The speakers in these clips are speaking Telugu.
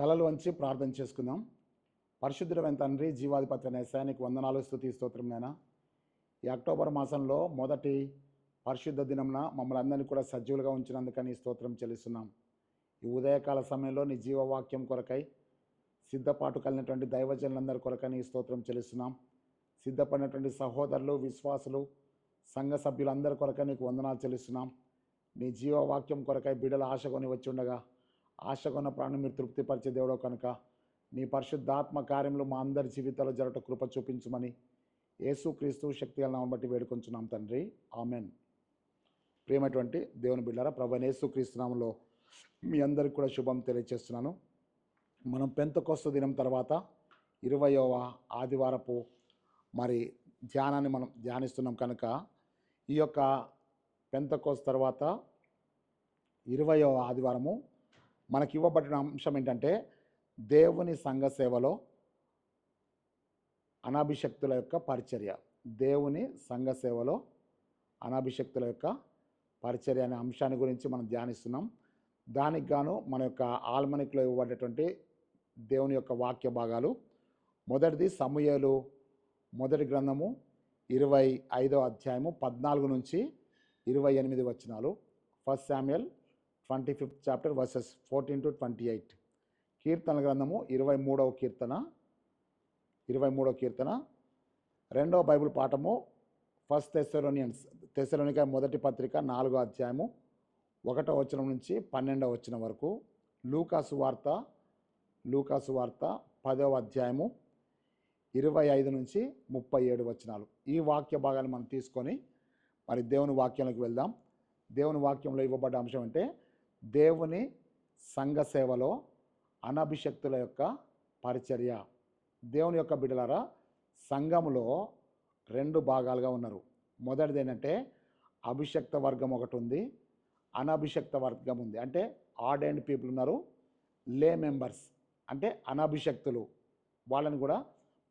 తలలు వంచి ప్రార్థన చేసుకుందాం. పరిశుద్ధుడైన తండ్రి, జీవాధిపతి నేసానికి వందనాలు, స్తుతి స్తోత్రం. నైనా ఈ అక్టోబర్ మాసంలో మొదటి పరిశుద్ధ దినంన మమ్మల్ని అందరినీ కూడా సజీవులుగా ఉంచినందుకని స్తోత్రం చెల్లిస్తున్నాం. ఈ ఉదయకాల సమయంలో నీ జీవవాక్యం కొరకై సిద్ధపాటు కలిగినటువంటి దైవజనులందరి కొరకని స్తోత్రం చెల్లిస్తున్నాం. సిద్ధపడినటువంటి సహోదరులు, విశ్వాసులు, సంఘ సభ్యులందరి కొరకై నీకు వందనాలు చెల్లిస్తున్నాం. నీ జీవవాక్యం కొరకై బిడ్డలు ఆశకొని వచ్చి ఉండగా ఆశగొన్న ప్రాణం మీరు తృప్తిపరిచే దేవుడో కనుక నీ పరిశుద్ధాత్మ కార్యములు మా అందరి జీవితాల్లో జరగట కృప చూపించమని యేసుక్రీస్తు శక్తిగల నామమును బట్టి వేడుకొంచున్నాం తండ్రి, ఆమెన్. ప్రియమైనటువంటి దేవుని బిడ్డలారా, ప్రభువైన యేసుక్రీస్తు నామములో మీ అందరికీ కూడా శుభం తెలియజేస్తున్నాను. మనం పెంతెకొస్తు దినం తర్వాత 20వ ఆదివారపు ధ్యానాన్ని మనం ధ్యానిస్తున్నాం కనుక ఈ యొక్క పెంతెకొస్తు తర్వాత 20వ ఆదివారము మనకి ఇవ్వబడిన అంశం ఏంటంటే దేవుని సంఘ సేవలో అనాభిషక్తుల యొక్క పరిచర్య. దేవుని సంఘ సేవలో అనాభిషక్తుల యొక్క పరిచర్య అనే అంశాన్ని గురించి మనం ధ్యానిస్తున్నాం. దానికి గాను మన యొక్క ఆల్మనిక్లో ఇవ్వబడేటువంటి దేవుని యొక్క వాక్య భాగాలు, మొదటిది సమూయేలు మొదటి గ్రంథము 25వ అధ్యాయము 14 నుంచి 28 వచనాలు. First Samuel 25th chapter versus 14 to 28. కీర్తన గ్రంథము 23వ కీర్తన. రెండవ బైబిల్ పాఠము ఫస్ట్ తెస్సలోనిక మొదటి పత్రిక 4వ అధ్యాయము 1వ వచనం నుంచి 12వ వచనం వరకు. లూకాసు వార్త 10వ అధ్యాయము 25 నుంచి 37 వచనాలు. ఈ వాక్య భాగాన్ని మనం తీసుకొని దేవుని వాక్యంలోకి వెళ్దాం. దేవుని వాక్యంలో ఇవ్వబడ్డ అంశం అంటే దేవుని సంఘ సేవలో అనభిషక్తుల యొక్క పరిచర్య. దేవుని యొక్క బిడ్డలారా, సంఘములో 2 భాగాలుగా ఉన్నారు. మొదటిది ఏంటంటే అభిషక్త వర్గం ఒకటి ఉంది, అనభిషక్త వర్గం ఉంది. అంటే ఆర్డైన్డ్ పీపుల్ ఉన్నారు, లే మెంబర్స్ అంటే అనభిషక్తులు, వాళ్ళని కూడా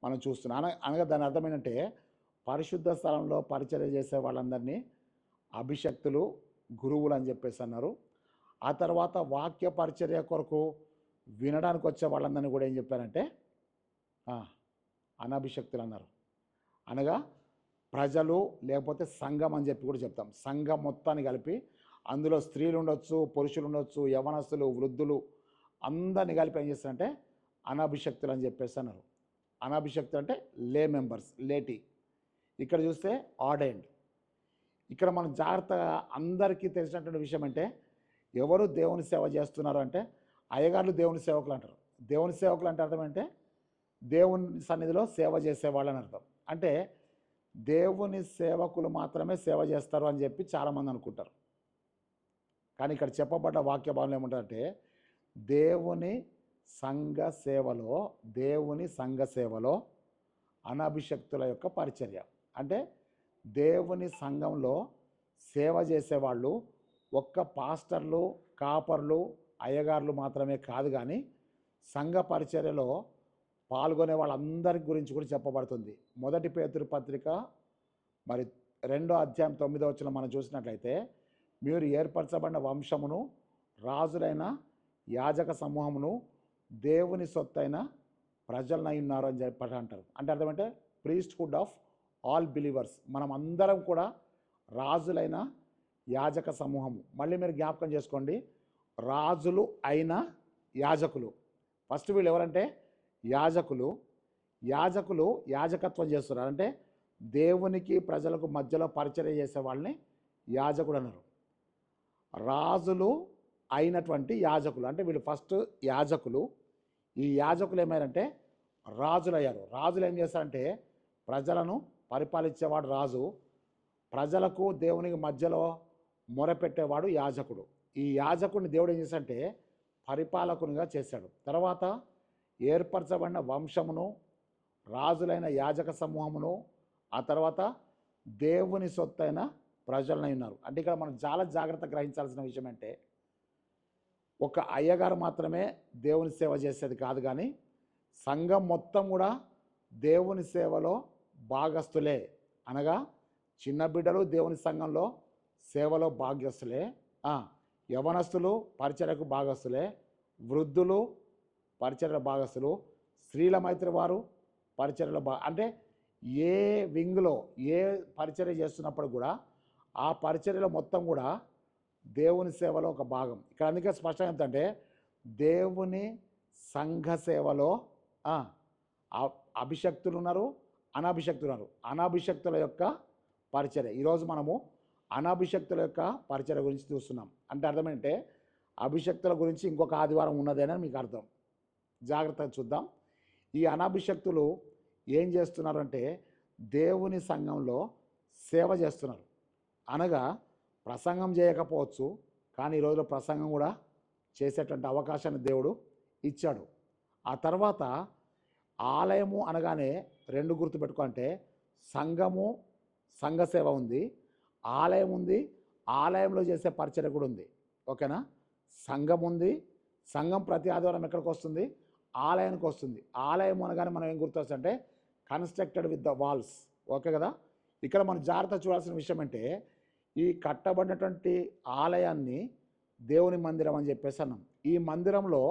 మనం చూస్తున్నాం. అనగా దాని అర్థం ఏంటంటే పరిశుద్ధ స్థలంలో పరిచర్య చేసే వాళ్ళందరినీ అభిషక్తులు, గురువులు అని చెప్పేసి అన్నారు. ఆ తర్వాత వాక్య పరిచర్య కొరకు వినడానికి వచ్చే వాళ్ళందరినీ కూడా ఏం చెప్పారంటే అనభిషక్తులు అన్నారు. అనగా ప్రజలు లేకపోతే సంఘం అని చెప్పి కూడా చెప్తాం. సంఘం మొత్తాన్ని కలిపి అందులో స్త్రీలు ఉండొచ్చు, పురుషులు ఉండొచ్చు, యవనస్తులు, వృద్ధులు అందరినీ కలిపి ఏం చేస్తారంటే అనభిషక్తులు అని చెప్పేసి అన్నారు. అనభిషక్తులు అంటే లే మెంబర్స్, లేటి. ఇక్కడ చూస్తే ఆర్డైన్డ్. ఇక్కడ మనం జాగ్రత్తగా అందరికీ తెలిసినటువంటి విషయం అంటే ఎవరు దేవుని సేవ చేస్తున్నారు అంటే అయ్యగారులు దేవుని సేవకులు అంటారు. దేవుని సేవకులు అంటే అర్థం అంటే దేవుని సన్నిధిలో సేవ చేసేవాళ్ళని అర్థం. అంటే దేవుని సేవకులు మాత్రమే సేవ చేస్తారు అని చెప్పి చాలామంది అనుకుంటారు. కానీ ఇక్కడ చెప్పబడ్డ వాక్య భావనలు ఏమంటారంటే దేవుని సంఘ సేవలో అనభిషక్తుల యొక్క పరిచర్య. అంటే దేవుని సంఘంలో సేవ చేసేవాళ్ళు ఒక్క పాస్టర్లు, కాపర్లు, అయ్యగారులు మాత్రమే కాదు, కానీ సంఘ పరిచర్యలో పాల్గొనే వాళ్ళందరి గురించి కూడా చెప్పబడుతుంది. మొదటి పేతురు పత్రిక 2వ అధ్యాయం 9వ వచనం మనం చూసినట్లయితే మీరు ఏర్పరచబడిన వంశమును, రాజులైన యాజక సమూహమును, దేవుని సొత్తైన ప్రజలనై ఉన్నారు అని చెప్పి అంటారు. అంటే అర్థమంటే ప్రీస్ట్హుడ్ ఆఫ్ ఆల్ బిలీవర్స్. మనం అందరం కూడా రాజులైన యాజక సమూహము. మళ్ళీ మీరు జ్ఞాపకం చేసుకోండి, రాజులు అయిన యాజకులు. ఫస్ట్ వీళ్ళు ఎవరంటే యాజకులు. యాజకత్వం చేస్తున్నారు. అంటే దేవునికి ప్రజలకు మధ్యలో పరిచర్య చేసే వాళ్ళని యాజకుడు అన్నారు. రాజులు అయినటువంటి యాజకులు అంటే వీళ్ళు ఫస్ట్ యాజకులు. ఈ యాజకులు ఏమైనారంటే రాజులు అయ్యారు. రాజులు ఏం చేస్తారంటే ప్రజలను పరిపాలించేవాడు రాజు, ప్రజలకు దేవునికి మధ్యలో మొరపెట్టేవాడు యాజకుడు. ఈ యాజకుడిని దేవుడు ఏం చేశాడంటే పరిపాలకునిగా చేశాడు. తర్వాత ఏర్పరచబడిన వంశమును, రాజులైన యాజక సమూహమును, ఆ తర్వాత దేవుని సొత్తైన ప్రజలనై ఉన్నారు. అంటే ఇక్కడ మనం చాలా జాగ్రత్త గ్రహించాల్సిన విషయం అంటే ఒక అయ్యగారు మాత్రమే దేవుని సేవ చేసేది కాదు, కానీ సంఘం మొత్తం కూడా దేవుని సేవలో భాగస్థులే. అనగా చిన్న బిడ్డలు దేవుని సంఘంలో సేవలో భాగ్యస్తులే, యవనస్తులు పరిచర్యకు భాగస్తులే, వృద్ధులు పరిచర్యల భాగస్తులు, స్త్రీల మైత్రి వారు పరిచర్యల అంటే ఏ వింగ్లో ఏ పరిచర్య చేస్తున్నప్పుడు కూడా ఆ పరిచర్యలో మొత్తం కూడా దేవుని సేవలో ఒక భాగం. ఇక్కడ అందుకే స్పష్టంగా ఏంటంటే దేవుని సంఘ సేవలో అభిషక్తులు ఉన్నారు, అనాభిషక్తులు ఉన్నారు. అనాభిషక్తుల యొక్క పరిచర్య ఈరోజు మనము అనాభిషక్తుల యొక్క పరిచర్య గురించి చూస్తున్నాం. అంటే అర్థమంటే అభిషక్తుల గురించి ఇంకొక ఆదివారం ఉన్నదేనని మీకు అర్థం. జాగ్రత్తగా చూద్దాం. ఈ అనాభిషక్తులు ఏం చేస్తున్నారంటే దేవుని సంఘంలో సేవ చేస్తున్నారు. అనగా ప్రసంగం చేయకపోవచ్చు, కానీ ఈరోజు ప్రసంగం కూడా చేసేటువంటి అవకాశాన్ని దేవుడు ఇచ్చాడు. ఆ తర్వాత ఆలయము అనగానే రెండు గుర్తుపెట్టుకుంటే సంఘము, సంఘ సేవ ఉంది, ఆలయం ఉంది, ఆలయంలో చేసే పరిచర్య కూడా ఉంది. ఓకేనా? సంఘం ఉంది, సంఘం ప్రతి ఆదివారం ఎక్కడికి వస్తుంది? ఆలయానికి వస్తుంది. ఆలయం అనగానే మనం ఏం గుర్తొస్తుంటే constructed with the walls. Okay కదా? ఇక్కడ మనం జాగ్రత్త చూడాల్సిన విషయం అంటే ఈ కట్టబడినటువంటి ఆలయాన్ని దేవుని మందిరం అని చెప్పేసి అన్నాం. ఈ మందిరంలో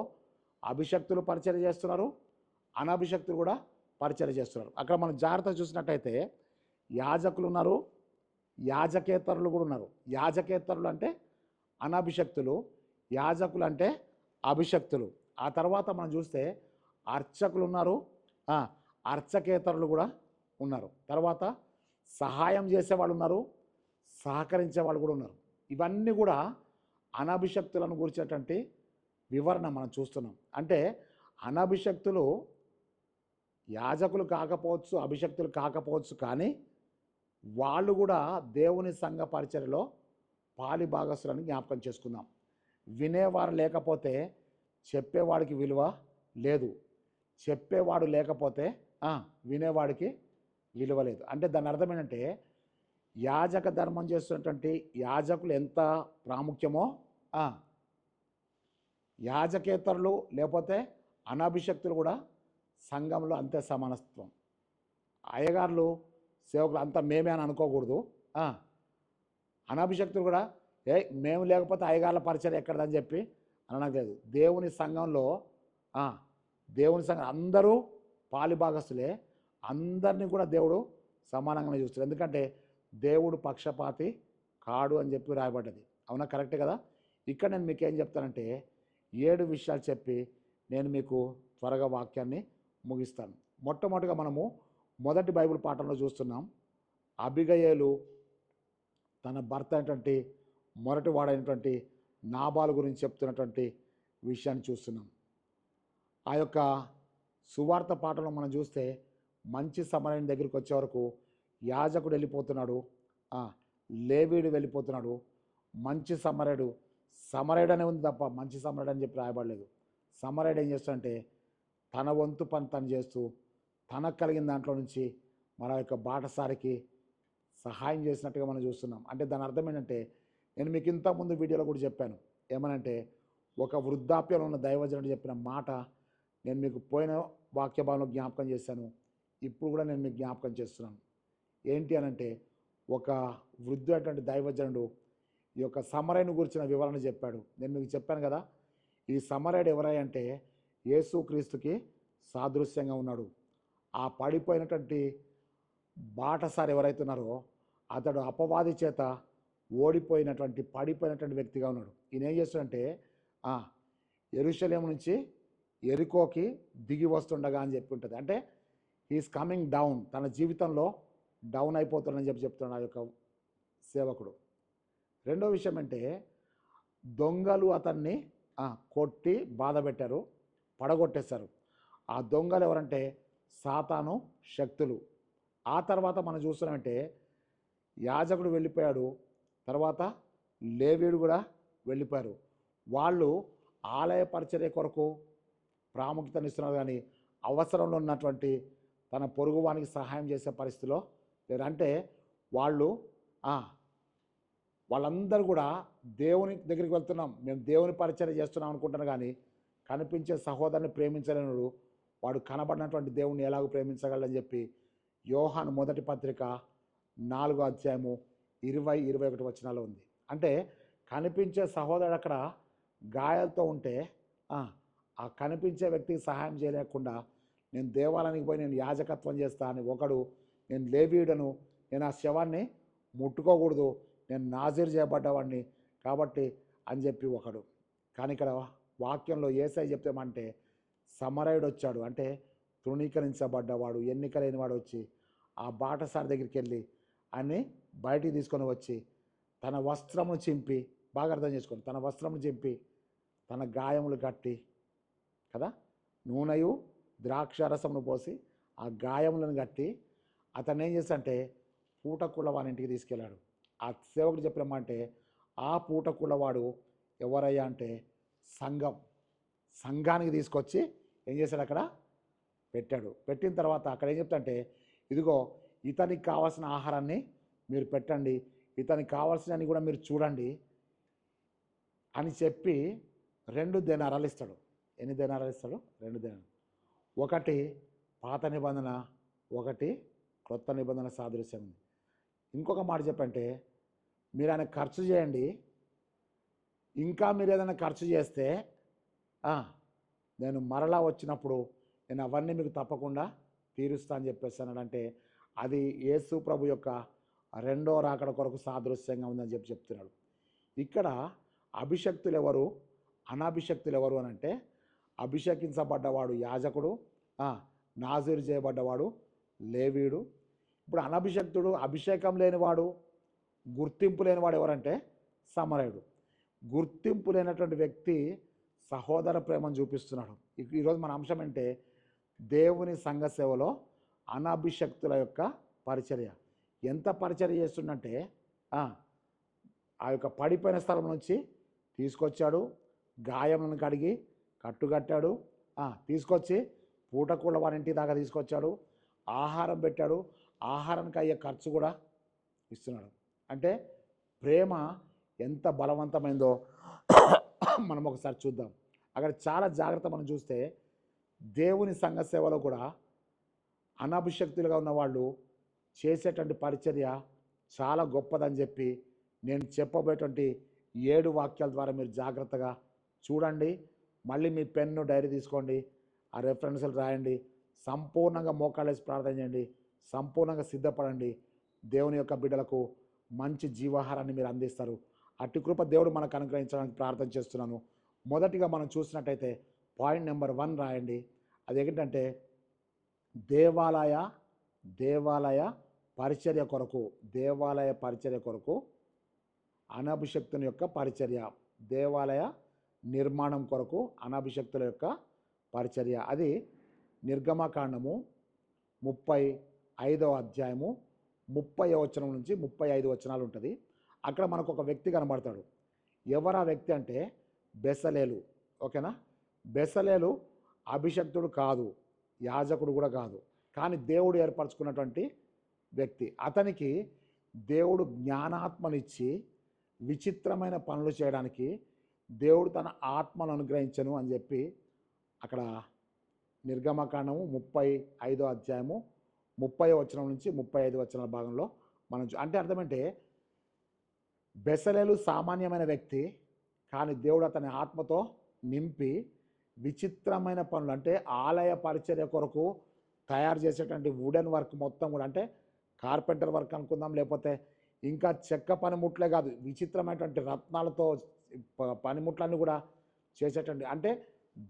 అభిషక్తులు పరిచర్య చేస్తున్నారు, అనాభిషక్తులు కూడా పరిచర్య చేస్తున్నారు. అక్కడ మనం జాగ్రత్త చూసినట్టయితే యాజకులు ఉన్నారు, యాజకేతరులు కూడా ఉన్నారు. యాజకేతరులు అంటే అనాభిషక్తులు, యాజకులు అంటే అభిషక్తులు. ఆ తర్వాత మనం చూస్తే అర్చకులు ఉన్నారు, అర్చకేతరులు కూడా ఉన్నారు. తర్వాత సహాయం చేసేవాళ్ళు ఉన్నారు, సహకరించే వాళ్ళు కూడా ఉన్నారు. ఇవన్నీ కూడా అనాభిషక్తులను గురించినటువంటి వివరణ మనం చూస్తున్నాం. అంటే అనాభిషక్తులు యాజకులు కాకపోవచ్చు, అభిషక్తులు కాకపోవచ్చు, కానీ వాళ్ళు కూడా దేవుని సంఘ పరిచర్యలో పాలి భాగస్తులని జ్ఞాపకం చేసుకుందాం. వినేవారు లేకపోతే చెప్పేవాడికి విలువ లేదు, చెప్పేవాడు లేకపోతే వినేవాడికి విలువ లేదు. అంటే దాని అర్థం ఏంటంటే యాజక ధర్మం చేస్తున్నటువంటి యాజకులు ఎంత ప్రాముఖ్యమో యాజకేతరులు లేకపోతే అనాభిషక్తులు కూడా సంఘంలో అంతే సమానత్వం. అయ్యగారులు సేవకులు అంతా మేమే అని అనుకోకూడదు. అనాభిషక్తులు కూడా మేము లేకపోతే అయ్యగారుల పరిచయం ఎక్కడదని చెప్పి అనలేదు. దేవుని సంఘంలో దేవుని సంఘం అందరూ పాలిభాగస్తులే, అందరినీ కూడా దేవుడు సమానంగానే చూస్తారు. ఎందుకంటే దేవుడు పక్షపాతి కాడు అని చెప్పి రాయబడ్డది. అవునా? కరెక్టే కదా? ఇక్కడ నేను మీకు ఏం చెప్తానంటే 7 విషయాలు చెప్పి నేను మీకు త్వరగా వాక్యాన్ని ముగిస్తాను. మొట్టమొదటిగా మనము మొదటి బైబిల్ పాఠంలో చూస్తున్నాం. అబిగయేలు తన భర్త అయినటువంటి మొదటి వాడైనటువంటి నాబాలు గురించి చెప్తున్నటువంటి విషయాన్ని చూస్తున్నాం. ఆ యొక్క సువార్త పాఠంలో మనం చూస్తే మంచి సమరయుని దగ్గరికి వచ్చే వరకు యాజకుడు వెళ్ళిపోతున్నాడు, లేవీడు వెళ్ళిపోతున్నాడు. మంచి సమరయుడు అనే ఉంది తప్ప మంచి సమరయుడు అని చెప్పి రాయబడలేదు. సమరయుడు ఏం చేస్తాడంటే తన వంతు పని తను చేస్తూ తనకు కలిగిన దాంట్లో నుంచి మన యొక్క బాటసారికి సహాయం చేసినట్టుగా మనం చూస్తున్నాం. అంటే దాని అర్థం ఏంటంటే నేను మీకు ఇంతకుముందు వీడియోలో కూడా చెప్పాను. ఏమనంటే ఒక వృద్ధాప్యంలో ఉన్న దైవజనుడు చెప్పిన మాట నేను మీకు పోయిన వాక్యభావంలో జ్ఞాపకం చేశాను, ఇప్పుడు కూడా నేను మీకు జ్ఞాపకం చేస్తున్నాను. ఏంటి అనంటే ఒక వృద్ధుడైనటువంటి దైవజనుడు ఈ యొక్క సమరయుని గురించిన వివరణ చెప్పాడు. నేను మీకు చెప్పాను కదా, ఈ సమరయుడు ఎవరై అంటే యేసుక్రీస్తుకి సాదృశ్యంగా ఉన్నాడు. ఆ పడిపోయినటువంటి బాటసారి ఎవరైతే ఉన్నారో అతడు అపవాది చేత ఓడిపోయినటువంటి పడిపోయినటువంటి వ్యక్తిగా ఉన్నాడు. ఈయన ఏం చేస్తాడంటే యెరూషలేము నుంచి ఎరికోకి దిగి వస్తుండగా అని చెప్పి ఉంటుంది. అంటే హీఈస్ కమింగ్ డౌన్, తన జీవితంలో డౌన్ అయిపోతుందని చెప్పి చెప్తున్నాడు ఆ యొక్క సేవకుడు. రెండో విషయం అంటే దొంగలు అతన్ని కొట్టి బాధ పెట్టారు, పడగొట్టేశారు. ఆ దొంగలు ఎవరంటే సాతాను శక్తులు. ఆ తర్వాత మనం చూస్తున్నామంటే యాజకుడు వెళ్ళిపోయాడు, తర్వాత లేవీయుడు కూడా వెళ్ళిపోయారు. వాళ్ళు ఆలయ పరిచర్య కొరకు ప్రాముఖ్యతనిస్తున్నారు, కానీ అవసరంలో ఉన్నటువంటి తన పొరుగువానికి సహాయం చేసే పరిస్థితిలో లేరు. అంటే వాళ్ళందరూ కూడా దేవుని దగ్గరికి వెళ్తున్నాం, మేము దేవుని పరిచర్య చేస్తున్నాం అనుకుంటున్నారు, కానీ కనిపించే సహోదరుని ప్రేమించలేనుడు వాడు కనబడినటువంటి దేవుణ్ణి ఎలాగో ప్రేమించగలని చెప్పి యోహాను మొదటి పత్రిక 4వ అధ్యాయము 20-21 వచనాల్లో ఉంది. అంటే కనిపించే సహోదరుడు అక్కడ గాయాలతో ఉంటే ఆ కనిపించే వ్యక్తికి సహాయం చేయలేకుండా నేను దేవాలయానికి పోయి నేను యాజకత్వం చేస్తా అని ఒకడు, నేను లేవీయుడను, నేను ఆ శవాన్ని ముట్టుకోకూడదు, నేను నాజీర్ చేయబడ్డవాడిని కాబట్టి అని చెప్పి ఒకడు. కానీ ఇక్కడ వాక్యంలో యేసయ్య చెప్తామంటే సమరయుడు వచ్చాడు, అంటే తృణీకరించబడ్డవాడు, ఎన్నిక లేనివాడు వచ్చి ఆ బాటసారి దగ్గరికి వెళ్ళి అన్ని బయటికి తీసుకొని వచ్చి తన వస్త్రమును చింపి, బాగా అర్థం చేసుకోండి, తన వస్త్రమును చింపి తన గాయములు కట్టి కదా, నూనెయు ద్రాక్షారసమును పోసి ఆ గాయములను కట్టి అతను ఏం చేస్తాడంటే పూటకుళ్ళవాని ఇంటికి తీసుకెళ్ళాడు. ఆ సేవకుడు చెప్పినమంటే ఆ పూటకుళ్ళవాడు ఎవరయ్యా అంటే సంఘానికి తీసుకొచ్చి ఏం చేశాడు అక్కడ పెట్టాడు. పెట్టిన తర్వాత అక్కడ ఏం చెప్తాడంటే ఇదిగో ఇతనికి కావాల్సిన ఆహారాన్ని మీరు పెట్టండి, ఇతనికి కావాల్సినవి కూడా మీరు చూడండి అని చెప్పి 2 దేనారాలు ఇస్తాడు. ఎన్ని దేనారాలు ఇస్తాడు? 2 దేనారాలు. ఒకటి పాత నిబంధన, ఒకటి క్రొత్త నిబంధన సాదృశ్యం ఉంది. ఇంకొక మాట చెప్పంటే మీరు ఆయన ఖర్చు చేయండి, ఇంకా మీరు ఏదైనా ఖర్చు చేస్తే నేను మరలా వచ్చినప్పుడు నేను అవన్నీ మీకు తప్పకుండా తీరుస్తా అని చెప్పేస్తాను. అంటే అది యేసు ప్రభు యొక్క 2వ రాకడ కొరకు సాదృశ్యంగా ఉందని చెప్తున్నాడు. ఇక్కడ అభిషక్తులు ఎవరు, అనాభిషక్తులు ఎవరు అని అంటే అభిషేకించబడ్డవాడు యాజకుడు, నాజీరు చేయబడ్డవాడు లేవీయుడు. ఇప్పుడు అనాభిషక్తుడు, అభిషేకం లేనివాడు, గుర్తింపు లేనివాడు ఎవరంటే సమరయుడు. గుర్తింపు లేనటువంటి వ్యక్తి సహోదర ప్రేమను చూపిస్తున్నాడు. ఈరోజు మన అంశం అంటే దేవుని సంఘ సేవలో అనాభిషక్తుల యొక్క పరిచర్య. ఎంత పరిచర్య చేస్తుందంటే ఆ యొక్క పడిపోయిన స్థలం నుంచి తీసుకొచ్చాడు, గాయములను కడిగి కట్టుకట్టాడు, తీసుకొచ్చి పూటకూళ్ళ వారి ఇంటి దాకా తీసుకొచ్చాడు, ఆహారం పెట్టాడు, ఆహారానికి అయ్యే ఖర్చు కూడా ఇస్తున్నాడు. అంటే ప్రేమ ఎంత బలవంతమైందో మనం ఒకసారి చూద్దాం. అక్కడ చాలా జాగ్రత్త మనం చూస్తే దేవుని సంఘ సేవలో కూడా అనాభిషక్తులుగా ఉన్నవాళ్ళు చేసేటువంటి పరిచర్య చాలా గొప్పదని చెప్పి నేను చెప్పబోయేటువంటి 7 వాక్యాల ద్వారా మీరు జాగ్రత్తగా చూడండి. మళ్ళీ మీ పెన్ను డైరీ తీసుకోండి, ఆ రెఫరెన్స్లు రాయండి, సంపూర్ణంగా మోకాళ్ళేసి ప్రార్థన చేయండి, సంపూర్ణంగా సిద్ధపడండి. దేవుని యొక్క బిడ్డలకు మంచి జీవాహారాన్ని మీరు అందిస్తారు. అట్టి కృప దేవుడు మనకు అనుగ్రహించడానికి ప్రార్థన చేస్తున్నాను. మొదటిగా మనం చూసినట్టయితే పాయింట్ నెంబర్ 1 రాయండి. అది ఏంటంటే దేవాలయ పరిచర్య కొరకు, దేవాలయ పరిచర్య కొరకు అనాభిషక్తుని యొక్క పరిచర్య, దేవాలయ నిర్మాణం కొరకు అనాభిషక్తుల యొక్క పరిచర్య. అది నిర్గమకాండము 35వ అధ్యాయము 30వ వచనం నుంచి 35 వచనాలు ఉంటుంది. అక్కడ మనకు ఒక వ్యక్తి కనబడతాడు. ఎవరు ఆ వ్యక్తి అంటే బెసలేలు. ఓకేనా? బెసలేలు అభిషక్తుడు కాదు, యాజకుడు కూడా కాదు, కానీ దేవుడు ఏర్పరచుకున్నటువంటి వ్యక్తి. అతనికి దేవుడు జ్ఞానాత్మనిచ్చి విచిత్రమైన పనులు చేయడానికి దేవుడు తన ఆత్మను అనుగ్రహించను అని చెప్పి అక్కడ నిర్గమకాండము 35వ అధ్యాయము 30వ వచనం నుంచి 35 వచనాల భాగంలో మనం అంటే అర్థమంటే బెసలేలు సామాన్యమైన వ్యక్తి, కానీ దేవుడు అతని ఆత్మతో నింపి విచిత్రమైన పనులు, అంటే ఆలయ పరిచర్య కొరకు తయారు చేసేటువంటి వుడెన్ వర్క్ మొత్తం కూడా, అంటే కార్పెంటర్ వర్క్ అనుకుందాం, లేకపోతే ఇంకా చెక్క పనిముట్లే కాదు, విచిత్రమైనటువంటి రత్నాలతో పనిముట్లన్నీ కూడా చేసేటువంటి, అంటే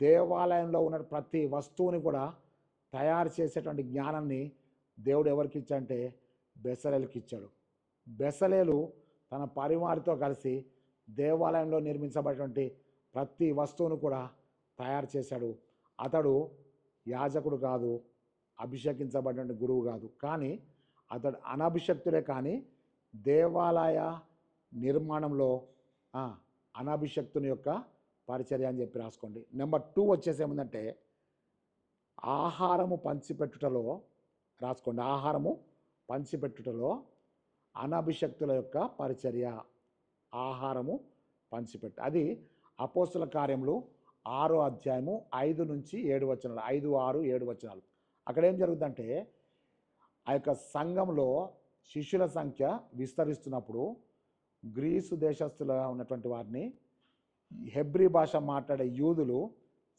దేవాలయంలో ఉన్న ప్రతి వస్తువుని కూడా తయారు చేసేటువంటి జ్ఞానాన్ని దేవుడు ఎవరికి ఇచ్చాడంటే బెసలేలుకి ఇచ్చాడు. బెసలేలు తన పరివారితో కలిసి దేవాలయంలో నిర్మించబడినటువంటి ప్రతి వస్తువును కూడా తయారు చేశాడు. అతడు యాజకుడు కాదు, అభిషేకించబడిన గురువు కాదు, కానీ అతడు అనాభిషక్తుడే, కానీ దేవాలయ నిర్మాణంలో అనాభిషక్తుని యొక్క పరిచర్య అని చెప్పి రాసుకోండి. నెంబర్ 2 వచ్చేసి ఏముందంటే ఆహారము పంచిపెట్టుటలో రాసుకోండి. ఆహారము పంచిపెట్టుటలో అనాభిషక్తుల యొక్క పరిచర్య, ఆహారము పంచిపెట్టు. అది అపోస్తుల కార్యములు 6వ అధ్యాయము 5 నుంచి 7 వచనాలు, 5, 6, 7 వచనాలు. అక్కడ ఏం జరుగుతుందంటే ఆ యొక్క సంఘంలో శిష్యుల సంఖ్య విస్తరిస్తున్నప్పుడు గ్రీసు దేశస్తులుగా ఉన్నటువంటి వారిని హెబ్రీ భాష మాట్లాడే యూదులు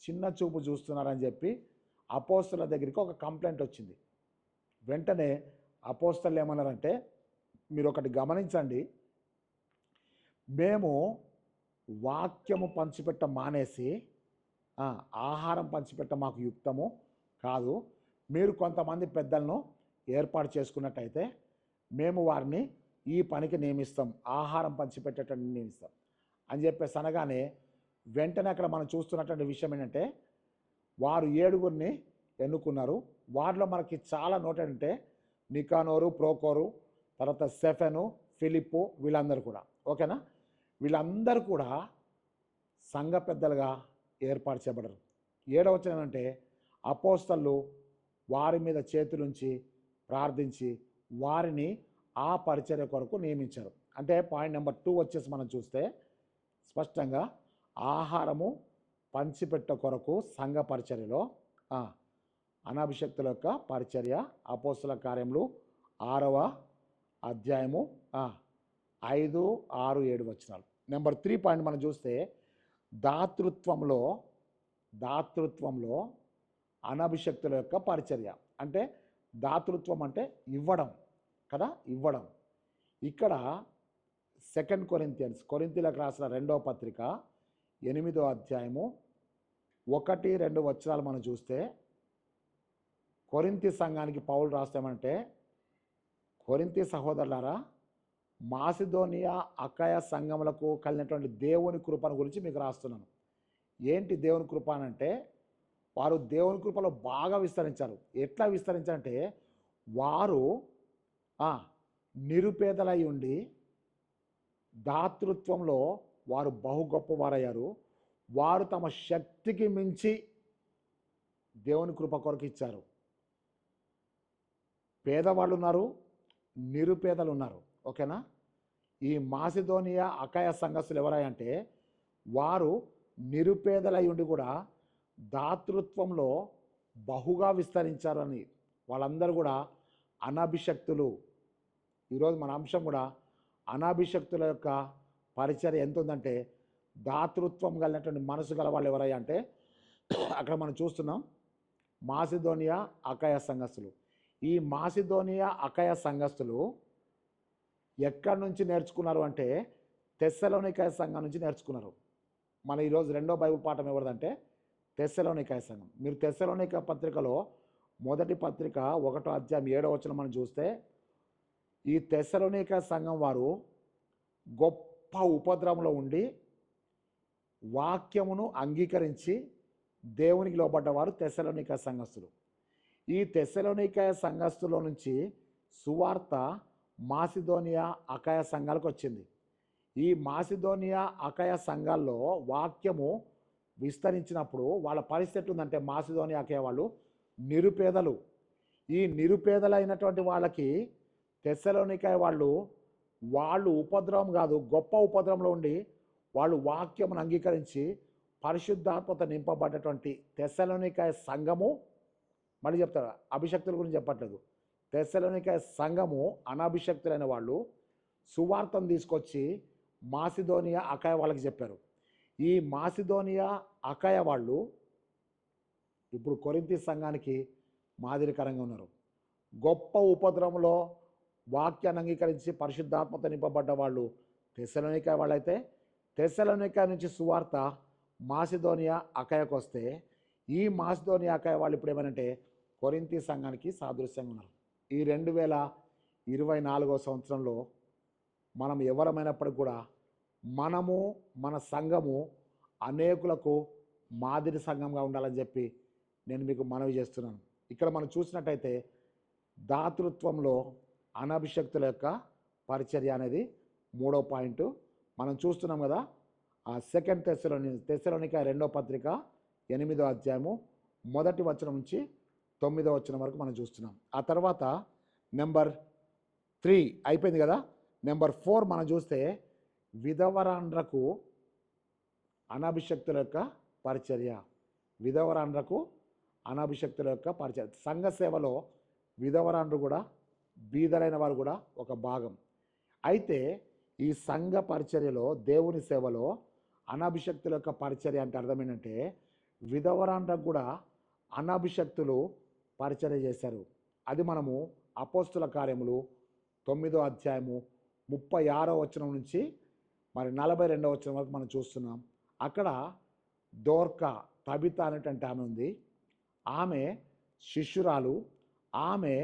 చిన్న చూపు చూస్తున్నారని చెప్పి అపోస్తల దగ్గరికి ఒక కంప్లైంట్ వచ్చింది. వెంటనే అపోస్తలు ఏమన్నారంటే, మీరు ఒకటి గమనించండి, మేము వాక్యము పంచిపెట్ట మానేసి ఆహారం పంచిపెట్ట మాకు యుక్తము కాదు. మీరు కొంతమంది పెద్దలను ఏర్పాటు చేసుకున్నట్టయితే మేము వారిని ఈ పనికి నియమిస్తాం, ఆహారం పంచిపెట్టేటట్టు నియమిస్తాం అని చెప్పేసి అనగానే వెంటనే అక్కడ మనం చూస్తున్నటువంటి విషయం ఏంటంటే, వారు 7గురిని ఎన్నుకున్నారు. వారిలో మనకి చాలా నోట్ ఏంటంటే నికానోరు, ప్రోకోరు, తర్వాత సెఫెను, ఫిలిప్పు, వీళ్ళందరూ కూడా ఓకేనా. వీళ్ళందరూ కూడా సంఘ పెద్దలుగా ఏర్పాటు చేయబడరు. 7వ వచనం అంటే అపోస్తలు వారి మీద చేతులుంచి ప్రార్థించి వారిని ఆ పరిచర్య కొరకు నియమించారు. అంటే పాయింట్ నెంబర్ 2 వచ్చేసి మనం చూస్తే స్పష్టంగా ఆహారము పంచిపెట్ట కొరకు సంఘ పరిచర్యలో అనాభిషక్తుల యొక్క పరిచర్య అపోస్తల కార్యములు 6వ అధ్యాయము 5, 6, 7 వచనాలు. నెంబర్ 3 పాయింట్ మనం చూస్తే దాతృత్వంలో అనాభిషక్తుల యొక్క పరిచర్య. అంటే దాతృత్వం అంటే ఇవ్వడం కదా, ఇవ్వడం. ఇక్కడ 2 కొరింథీయులకు రాసిన 2వ పత్రిక 8వ అధ్యాయము 1, 2 వచనాలు మనం చూస్తే కొరింథీ సంఘానికి పౌలు రాస్తామంటే, కొరింథీ సహోదరులారా, మాసిదోనియా అకాయ సంఘములకు కలిగినటువంటి దేవుని కృపను గురించి మీకు రాస్తున్నాను. ఏంటి దేవుని కృప అంటే, వారు దేవుని కృపలో బాగా విస్తరించారు. ఎట్లా విస్తరించారంటే, వారు నిరుపేదలై ఉండి దాతృత్వంలో వారు బహు గొప్పవారయ్యారు. వారు తమ శక్తికి మించి దేవుని కృప కొరకు ఇచ్చారు. పేదవాళ్ళు ఉన్నారు, నిరుపేదలు ఉన్నారు ఓకేనా. ఈ మాసిదోనియా అకాయ సంఘస్థులు ఎవరంటే వారు నిరుపేదలై ఉండి కూడా దాతృత్వంలో బహుగా విస్తరించారని. వాళ్ళందరూ కూడా అనాభిషక్తులు. ఈరోజు మన అంశం కూడా అనాభిషక్తుల యొక్క పరిచర్య ఎంత ఉందంటే, దాతృత్వం కలిగినటువంటి మనసు గల వాళ్ళు ఎవరయ్యా అంటే అక్కడ మనం చూస్తున్నాం మాసిదోనియా అకాయ సంఘస్థులు. ఈ మాసిదోనియా అకాయ సంఘస్థులు ఎక్కడి నుంచి నేర్చుకున్నారు అంటే తెస్సలోనికాయ సంఘం నుంచి నేర్చుకున్నారు. మన ఈరోజు 2వ బైబిల్ పాఠం ఎవరిదంటే తెస్సలోనికాయ సంఘం. మీరు తెస్సలోనిక పత్రికలో మొదటి పత్రిక 1వ అధ్యాయం 7వ వచనం మనం చూస్తే, ఈ తెస్సలోనిక సంఘం వారు గొప్ప ఉపద్రవంలో ఉండి వాక్యమును అంగీకరించి దేవునికి లోబడ్డవారు తెస్సలోనిక సంఘస్థులు. ఈ తెస్సలోనిక సంఘస్థుల నుంచి సువార్త మాసిదోనియా అకాయ సంఘాలకు వచ్చింది. ఈ మాసిదోనియా అకాయ సంఘాల్లో వాక్యము విస్తరించినప్పుడు వాళ్ళ పరిస్థితి ఉందంటే, మాసిదోనియా అకాయ వాళ్ళు నిరుపేదలు. ఈ నిరుపేదలైనటువంటి వాళ్ళకి తెస్సలోనికాయ వాళ్ళు ఉపద్రవం కాదు, గొప్ప ఉపద్రవంలో ఉండి వాళ్ళు వాక్యమును అంగీకరించి పరిశుద్ధాత్మత నింపబడ్డటువంటి తెస్సలోనికాయ సంఘము, మళ్ళీ చెప్తారు అభిషక్తుల గురించి చెప్పట్లేదు, తెస్సలోనికాయ సంఘము అనాభిషక్తులైన వాళ్ళు సువార్తను తీసుకొచ్చి మాసిదోనియా అకాయ వాళ్ళకి చెప్పారు. ఈ మాసిదోనియా అకాయ వాళ్ళు ఇప్పుడు కొరింథీ సంఘానికి మాదిరికరంగా ఉన్నారు. గొప్ప ఉపద్రవంలో వాక్యాన్ని అంగీకరించి పరిశుద్ధాత్మత నింపబడ్డ వాళ్ళు తెస్సలోనికాయ వాళ్ళైతే, తెస్సలోనికాయ నుంచి సువార్త మాసిదోనియా అకాయకు వస్తే, ఈ మాసిదోనియా అకాయ వాళ్ళు ఇప్పుడు ఏమనంటే కొరింథీ సంఘానికి సాదృశ్యంగా ఉన్నారు. ఈ 2024వ సంవత్సరంలో మనం ఎవరమైనప్పటికీ కూడా మనము మన సంఘము అనేకులకు మాదిరి సంఘంగా ఉండాలని చెప్పి నేను మీకు మనవి చేస్తున్నాను. ఇక్కడ మనం చూసినట్టయితే దాతృత్వంలో అనాభిషక్తుల యొక్క పరిచర్య అనేది 3వ పాయింట్ మనం చూస్తున్నాం కదా. ఆ 2 తెస్సలోనికాయ 2వ పత్రిక 8వ అధ్యాయము 1వ వచనం నుంచి 9వ వచనం వరకు మనం చూస్తున్నాం. ఆ తర్వాత నెంబర్ 3 అయిపోయింది కదా. నెంబర్ 4 మనం చూస్తే విధవరాండ్రకు అనాభిషక్తుల యొక్క పరిచర్య. విధవరాండ్రకు అనాభిషక్తుల యొక్క పరిచర్య. సంఘ సేవలో విధవరాండ్రు కూడా, బీదలైన వారు కూడా ఒక భాగం. అయితే ఈ సంఘ పరిచర్యలో, దేవుని సేవలో అనాభిషక్తుల యొక్క పరిచర్య అంటే అర్థం ఏంటంటే, విధవరాండ్రకు కూడా అనాభిషక్తులు పరిచర్య చేశారు. అది మనము అపోస్తుల కార్యములు 9వ అధ్యాయము 36వ వచనం నుంచి మరి 42వ వచనం వరకు మనం చూస్తున్నాం. అక్కడ దోర్కా తబిత అనేటువంటి ఆమె ఉంది. ఆమె శిష్యురాలు. ఆమె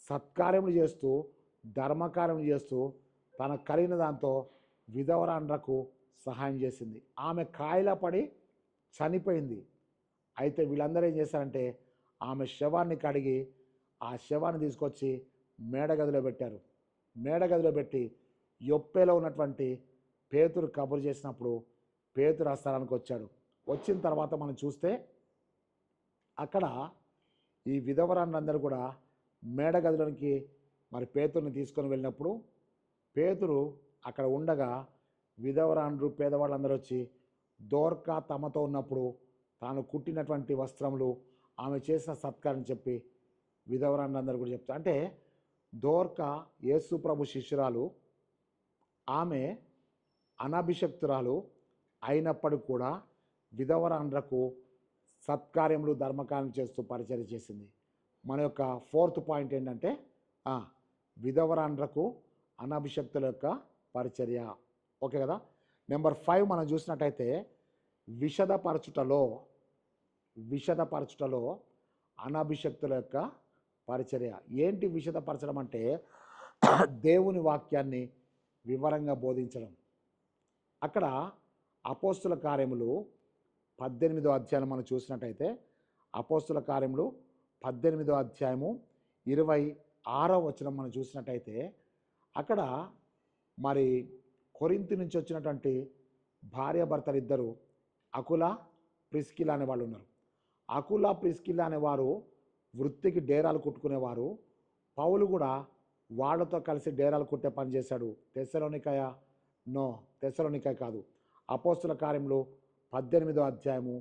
సత్కార్యములు చేస్తూ ధర్మకార్యములు చేస్తూ తన కలిగిన దాంతో విధవరాండ్రకు సహాయం చేసింది. ఆమె కాయిలా పడి చనిపోయింది. అయితే వీళ్ళందరూ ఏం చేశారంటే ఆమె శవాన్ని కడిగి ఆ శవాన్ని తీసుకొచ్చి మేడగదిలో పెట్టారు. మేడగదిలో పెట్టి యొప్పేలో ఉన్నటువంటి పేతురు కబురు చేసినప్పుడు పేతురు ఆ స్థలానికి వచ్చాడు. వచ్చిన తర్వాత మనం చూస్తే అక్కడ ఈ విధవరాండ్రందరూ కూడా మేడగదిలోనికి మరి పేతురుని తీసుకొని వెళ్ళినప్పుడు పేతురు అక్కడ ఉండగా విధవరాండ్రు పేదవాళ్ళందరూ వచ్చి దోర్కా తమతో ఉన్నప్పుడు తాను కుట్టినటువంటి వస్త్రములు ఆమె చేసిన సత్కారం చెప్పి విధవరాండ్రందరూ కూడా చెప్తారు. అంటే దోర్కా యేసు ప్రభు శిష్యురాలు, ఆమె అనాభిషక్తురాలు అయినప్పటికీ కూడా విధవరాండ్రకు సత్కార్యములు ధర్మకార్యం చేస్తూ పరిచర్య చేసింది. మన యొక్క 4th పాయింట్ ఏంటంటే విధవరాండ్రకు అనాభిషక్తుల యొక్క పరిచర్య. ఓకే కదా. నెంబర్ 5 మనం చూసినట్టయితే విషదపరచుటలో అనాభిషక్తుల యొక్క పరిచర్య. ఏంటి విషదపరచడం అంటే దేవుని వాక్యాన్ని వివరంగా బోధించడం. అక్కడ అపోస్తుల కార్యములు 18వ అధ్యాయం మనం చూసినట్టయితే అపోస్తుల కార్యములు 18వ అధ్యాయము 26వ వచనం మనం చూసినట్టయితే అక్కడ మరి కొరింథు నుంచి వచ్చినటువంటి భార్యాభర్తలు ఇద్దరు అకుల ప్రిస్కిల అనే వాళ్ళు ఉన్నారు. అకుల ప్రిస్కిల అనేవారు వృత్తికి డేరాలు కుట్టుకునేవారు. పౌలు కూడా వాళ్ళతో కలిసి డేరాలు కుట్టే పని చేశాడు. తెస్సలోనికాయ కాదు. అపోస్తుల కార్యములు 18వ అధ్యాయము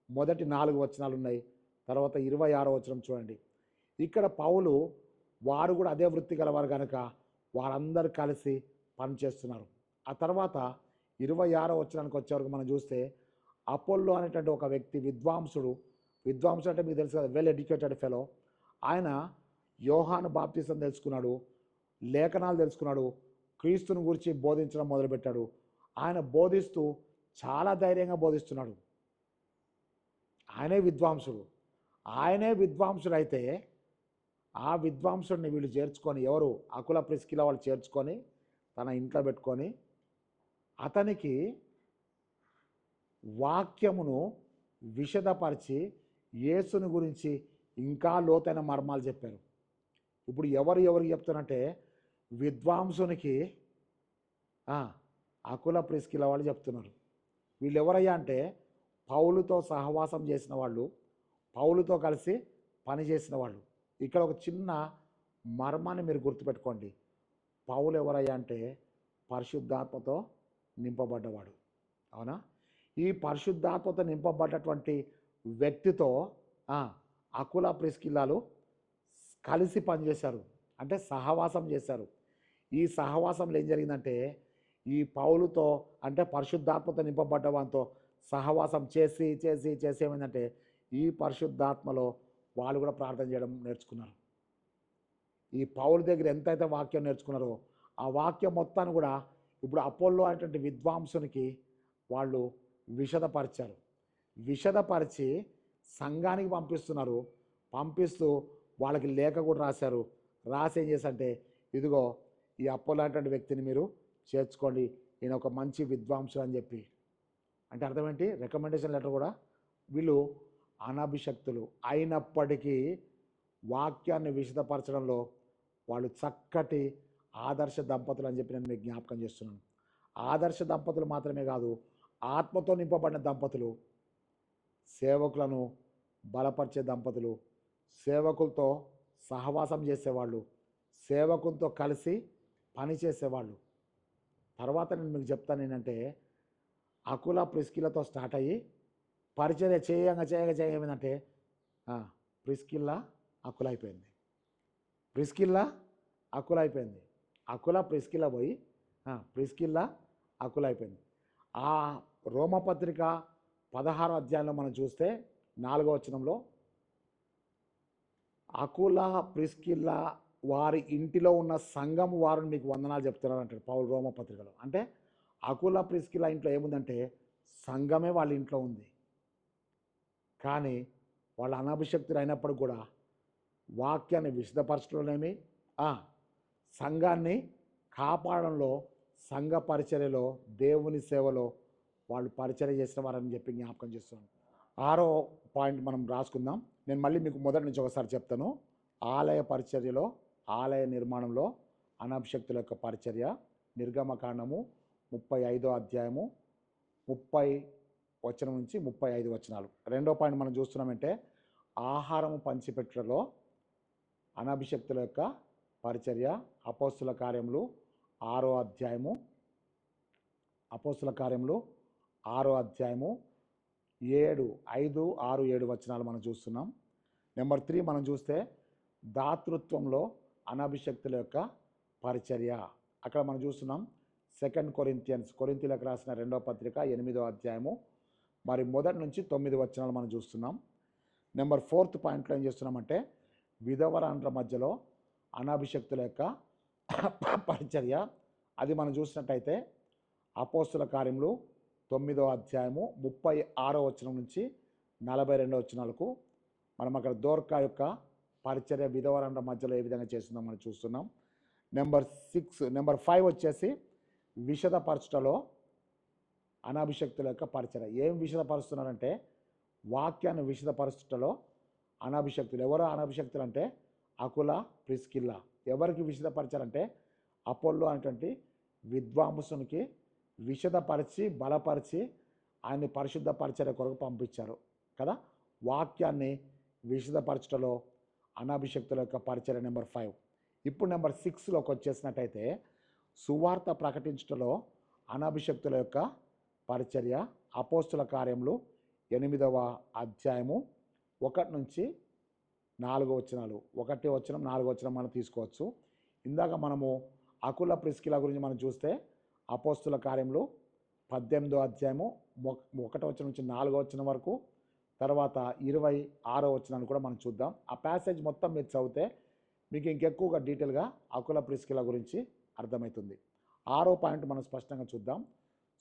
మొదటి 4 వచనాలు ఉన్నాయి. తర్వాత 26వ వచనం చూడండి. ఇక్కడ పౌలు వారు కూడా అదే వృత్తి గలవారు కనుక వారందరూ కలిసి పనిచేస్తున్నారు. ఆ తర్వాత 26వ వచనానికి వచ్చేవరకు మనం చూస్తే అపోల్లో అనేటువంటి ఒక వ్యక్తి విద్వాంసుడు అంటే మీకు తెలుసు కదా, వెల్ ఎడ్యుకేటెడ్ ఫెలో. ఆయన యోహాను బాప్తిసం తెలుసుకున్నాడు, లేఖనాలు తెలుసుకున్నాడు, క్రీస్తుని గురించి బోధించడం మొదలుపెట్టాడు. ఆయన బోధిస్తూ చాలా ధైర్యంగా బోధిస్తున్నాడు. ఆయనే విద్వాంసుడు అయితే ఆ విద్వాంసుడిని వీళ్ళు చేర్చుకొని, ఎవరు అకుల ప్రిస్కిల వాళ్ళు చేర్చుకొని తన ఇంట్లో పెట్టుకొని అతనికి వాక్యమును విషదపరిచి యేసుని గురించి ఇంకా లోతైన మర్మాలు చెప్పారు. ఇప్పుడు ఎవరికి చెప్తానంటే విద్వాంసునికి అకుల ప్రిస్కిల వాళ్ళు చెప్తున్నారు. వీళ్ళు ఎవరయ్యా అంటే పౌలుతో సహవాసం చేసిన వాళ్ళు, పౌలుతో కలిసి పనిచేసిన వాళ్ళు. ఇక్కడ ఒక చిన్న మర్మాన్ని మీరు గుర్తుపెట్టుకోండి. పౌలు ఎవరయ్యా అంటే పరిశుద్ధాత్మతో నింపబడ్డవాడు. అవునా? ఈ పరిశుద్ధాత్మతో నింపబడ్డటువంటి వ్యక్తితో అకుల ప్రిస్కిల్లాలు కలిసి పనిచేశారు, అంటే సహవాసం చేశారు. ఈ సహవాసంలో ఏం జరిగిందంటే ఈ పౌలుతో అంటే పరిశుద్ధాత్మతో నింపబడ్డవాంతో సహవాసం చేసి ఏమైందంటే ఈ పరిశుద్ధాత్మలో వాళ్ళు కూడా ప్రార్థన చేయడం నేర్చుకున్నారు. ఈ పౌలు దగ్గర ఎంతైతే వాక్యం నేర్చుకున్నారో ఆ వాక్యం మొత్తాన్ని కూడా ఇప్పుడు అపోల్లో అనేటువంటి విద్వాంసునికి వాళ్ళు విషదపరిచి సంఘానికి పంపిస్తున్నారు. పంపిస్తూ వాళ్ళకి లేఖ కూడా రాశారు. రాసి ఏం చేశారంటే ఇదిగో ఈ అపోల్లో అనేటువంటి వ్యక్తిని మీరు చేర్చుకోండి, ఈయన ఒక మంచి విద్వాంసుడు అని చెప్పి. అంటే అర్థం ఏంటి? రికమెండేషన్ లెటర్ కూడా. వీళ్ళు అనాభిషక్తులు అయినప్పటికీ వాక్యాన్ని విశదపరచడంలో వాళ్ళు చక్కటి ఆదర్శ దంపతులు అని చెప్పి నేను మీకు జ్ఞాపకం చేస్తున్నాను. ఆదర్శ దంపతులు మాత్రమే కాదు, ఆత్మతో నింపబడిన దంపతులు, సేవకులను బలపరిచే దంపతులు, సేవకులతో సహవాసం చేసేవాళ్ళు, సేవకులతో కలిసి పనిచేసేవాళ్ళు. తర్వాత నేను మీకు చెప్తాను ఏంటంటే అకుల ప్రిస్కిలతో స్టార్ట్ అయ్యి పరిచర్య చేయగా ఏమైందంటే ప్రిస్కిల్లా అకుల అయిపోయింది. అకుల ప్రిస్కిల్లా పోయి ప్రిస్కిల్లా అకుల అయిపోయింది. ఆ రోమపత్రిక 16వ అధ్యాయంలో మనం చూస్తే 4వ వచనంలో అకుల ప్రిస్కిల్ల వారి ఇంటిలో ఉన్న సంఘం వారిని మీకు వందనాలు చెప్తున్నారు అంటాడు పౌలు రోమ పత్రికలో. అంటే అకుల ప్రిస్కిల్ల ఇంట్లో ఏముందంటే సంఘమే వాళ్ళ ఇంట్లో ఉంది, కానీ వాళ్ళ అనభిషక్తులు అయినప్పుడు కూడా వాక్యాన్ని విశదపరచడంలోనేమి, సంఘాన్ని కాపాడంలో, సంఘ పరిచర్యలో, దేవుని సేవలో వాళ్ళు పరిచర్య చేసిన వారని చెప్పి జ్ఞాపకం చేస్తున్నాను. 6వ పాయింట్ మనం రాసుకుందాం. నేను మళ్ళీ మీకు మొదటి నుంచి ఒకసారి చెప్తాను. ఆలయ పరిచర్యలో, ఆలయ నిర్మాణంలో అనభిషక్తుల యొక్క పరిచర్య. నిర్గమకాండము 35వ అధ్యాయము 30 వచనం నుంచి 35 వచనాలు. 2వ పాయింట్ మనం చూస్తున్నామంటే ఆహారము పంచిపెట్టుటలో అనభిషక్తుల యొక్క పరిచర్య. అపోస్తుల కార్యములు 6వ అధ్యాయము, అపోస్తుల కార్యములు 6వ అధ్యాయము 5, 6, 7 వచనాలు మనం చూస్తున్నాం. నెంబర్ 3 మనం చూస్తే దాతృత్వంలో అనభిషక్తుల యొక్క పరిచర్య. అక్కడ మనం చూస్తున్నాం 2 కొరింథీయులకు రాసిన 2వ పత్రిక 8వ అధ్యాయము మరి 1 నుంచి 9 వచనాలు మనం చూస్తున్నాం. నెంబర్ 4th పాయింట్లో ఏం చేస్తున్నామంటే విధవరాండ్ర మధ్యలో అనభిషక్తుల యొక్క పరిచర్య. అది మనం చూసినట్టయితే అపోస్తుల కార్యములు 9వ అధ్యాయము 36వ వచనం నుంచి 42వ వచనాలకు మనం అక్కడ దోర్కా యొక్క పరిచర్య విధవరాండ్ర మధ్యలో ఏ విధంగా చేస్తుందో మనం చూస్తున్నాం. నెంబర్ 5 వచ్చేసి విశదపరచుటలో అనాభిషక్తుల యొక్క పరిచర్య. ఏం విశదపరుస్తున్నారంటే వాక్యాన్ని విశదపరచుటలో అనాభిషక్తులు. ఎవరో అనాభిషక్తులు అంటే అకుల ప్రిస్కిల్ల. ఎవరికి విశదపరచారంటే అపోల్లో అనేటువంటి విద్వాంసునికి విశదపరిచి బలపరిచి ఆయన్ని పరిశుద్ధ పరిచర్య కొరకు పంపించారు కదా. వాక్యాన్ని విశదపరచుటలో అనాభిషక్తుల యొక్క పరిచర్య నెంబర్ 5. ఇప్పుడు నెంబర్ 6లోకి వచ్చేసినట్టయితే సువార్త ప్రకటించుటలో అనాభిషక్తుల యొక్క పరిచర్య. అపోస్తుల కార్యములు 8వ అధ్యాయము 1 నుంచి 4 వచనాలు, 1 వచనం 4 వచనం మనం తీసుకోవచ్చు. ఇందాక మనము అకుల ప్రిస్కిల గురించి మనం చూస్తే అపోస్తుల కార్యములు 18వ అధ్యాయము 1 వచనం నుంచి 4 వచనం వరకు, తర్వాత 26వ వచనాన్ని కూడా మనం చూద్దాం. ఆ ప్యాసేజ్ మొత్తం మీరు చదివితే మీకు ఇంకెక్కువగా డీటెయిల్గా అకుల ప్రిస్కిల గురించి అర్థమవుతుంది. 6వ పాయింట్ మనం స్పష్టంగా చూద్దాం.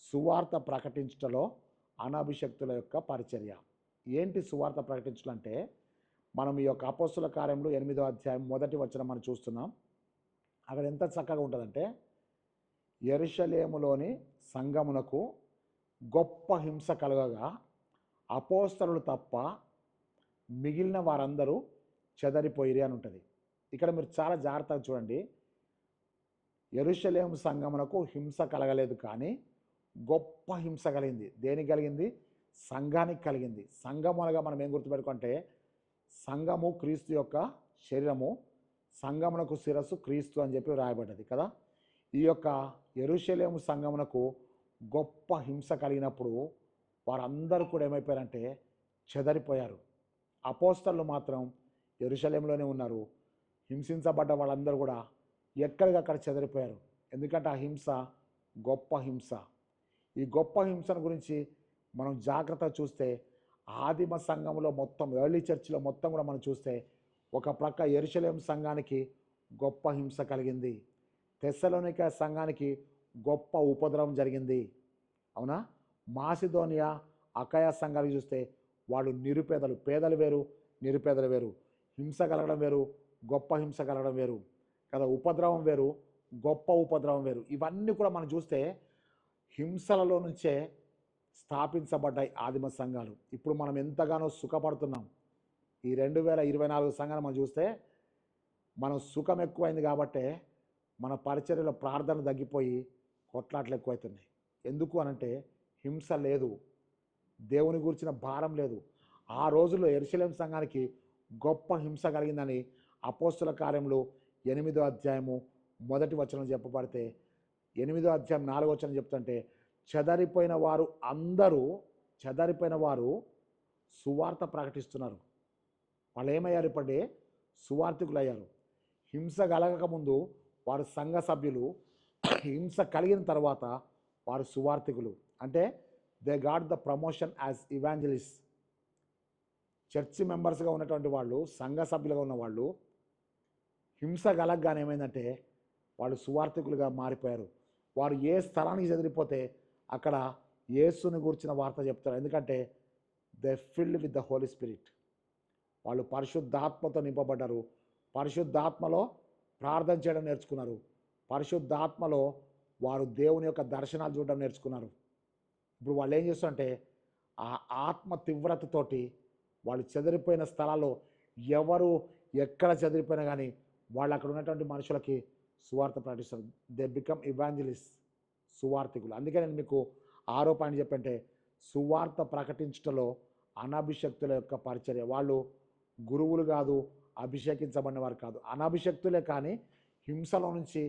సువార్త ప్రకటించుటలో అనాభిషక్తుల యొక్క పరిచర్య. ఏంటి సువార్త ప్రకటించడం అంటే మనం ఈ యొక్క అపోస్తుల కార్యములు 8వ అధ్యాయం 1 వచనం మనం చూస్తున్నాం. అక్కడ ఎంత చక్కగా ఉంటుందంటే యెరూషలేములోని సంఘమునకు గొప్ప హింస కలగగా అపోస్తలులు తప్ప మిగిలిన వారందరూ చెదరిపోయిరి అని ఉంటుంది. ఇక్కడ మీరు చాలా జాగ్రత్తగా చూడండి. యెరూషలేము సంఘమునకు హింస కలగలేదు, కానీ గొప్ప హింస కలిగింది. దేనికి కలిగింది? సంఘానికి కలిగింది. సంఘం అనగా మనం ఏం గుర్తుపెట్టుకుంటే సంఘము క్రీస్తు యొక్క శరీరము, సంఘమునకు శిరస్సు క్రీస్తు అని చెప్పి రాయబడ్డది కదా. ఈ యొక్క యెరూషలేము సంఘమునకు గొప్ప హింస కలిగినప్పుడు వారందరూ కూడా ఏమైపోయారంటే చెదరిపోయారు. అపోస్తలులు మాత్రం యెరూషలేములోనే ఉన్నారు. హింసించబడ్డ వాళ్ళందరూ కూడా ఎక్కడికక్కడ చెదరిపోయారు. ఎందుకంటే ఆ హింస గొప్ప హింస. ఈ గొప్ప హింసను గురించి మనం జాగ్రత్తగా చూస్తే ఆదిమ సంఘంలో మొత్తం ఎర్లీ చర్చిలో మొత్తం కూడా మనం చూస్తే ఒక ప్రక్క యెరూషలేము సంఘానికి గొప్ప హింస కలిగింది, తెస్సలోనిక సంఘానికి గొప్ప ఉపద్రవం జరిగింది. అవునా? మాసిదోనియా అకయ సంఘానికి చూస్తే వాళ్ళు నిరుపేదలు, పేదలు వేరు నిరుపేదలు వేరు, హింస కలగడం వేరు గొప్ప హింస కలగడం వేరు కదా, ఉపద్రవం వేరు గొప్ప ఉపద్రవం వేరు. ఇవన్నీ కూడా మనం చూస్తే హింసలలో నుంచే స్థాపించబడ్డాయి ఆదిమ సంఘాలు. ఇప్పుడు మనం ఎంతగానో సుఖపడుతున్నాం. ఈ 2024 సంఘాలు మనం చూస్తే మనం సుఖం ఎక్కువైంది కాబట్టే మన పరిచర్యలో ప్రార్థన తగ్గిపోయి కొట్లాట్లు ఎక్కువవుతున్నాయి. ఎందుకు అనంటే హింస లేదు, దేవుని గురించిన భారం లేదు. ఆ రోజుల్లో యెరూషలేము సంఘానికి గొప్ప హింస కలిగిందని అపోస్తుల కార్యములు 8వ అధ్యాయము 1 వచనం చెప్పబడితే 8వ అధ్యాయం 4వ వచనం చెప్తుంటే చెదరిపోయిన వారు సువార్త ప్రకటిస్తున్నారు. వాళ్ళు ఏమయ్యారు? ఇప్పటి సువార్థికులు అయ్యారు. హింస కలగకముందు వారు సంఘ సభ్యులు, హింస కలిగిన తర్వాత వారు సువార్థికులు. అంటే they got the promotion as evangelist. Church మెంబర్స్గా ఉన్నటువంటి వాళ్ళు, సంఘ సభ్యులుగా ఉన్న వాళ్ళు హింస కలగగానే ఏమైందంటే వాళ్ళు సువార్థికులుగా మారిపోయారు. వారు ఏ స్థలానికి చెదిరిపోతే అక్కడ యేసుని గురించిన వార్త చెప్తారు. ఎందుకంటే they filled with the Holy Spirit. వాళ్ళు పరిశుద్ధాత్మతో నింపబడ్డారు. పరిశుద్ధాత్మలో ప్రార్థన చేయడం నేర్చుకున్నారు. పరిశుద్ధాత్మలో వారు దేవుని యొక్క దర్శనాలు చూడడం నేర్చుకున్నారు. ఇప్పుడు వాళ్ళు ఏం చేస్తారంటే ఆ ఆత్మ తీవ్రతతోటి వాళ్ళు చెదిరిపోయిన స్థలాల్లో ఎవరు ఎక్కడ చెదిరిపోయినా కానీ వాళ్ళు అక్కడ ఉన్నటువంటి మనుషులకి సువార్త ప్రకటిస్తారు. దే బికమ్ ఇవాంజలిస్ట్, సువార్థికులు. అందుకే నేను మీకు 6వ పాయింట్ చెప్పంటే సువార్త ప్రకటించటంలో అనాభిషక్తుల యొక్క పరిచర్య. వాళ్ళు గురువులు కాదు, అభిషేకించబడిన వారు కాదు, అనాభిషక్తులే కానీ హింసలో నుంచి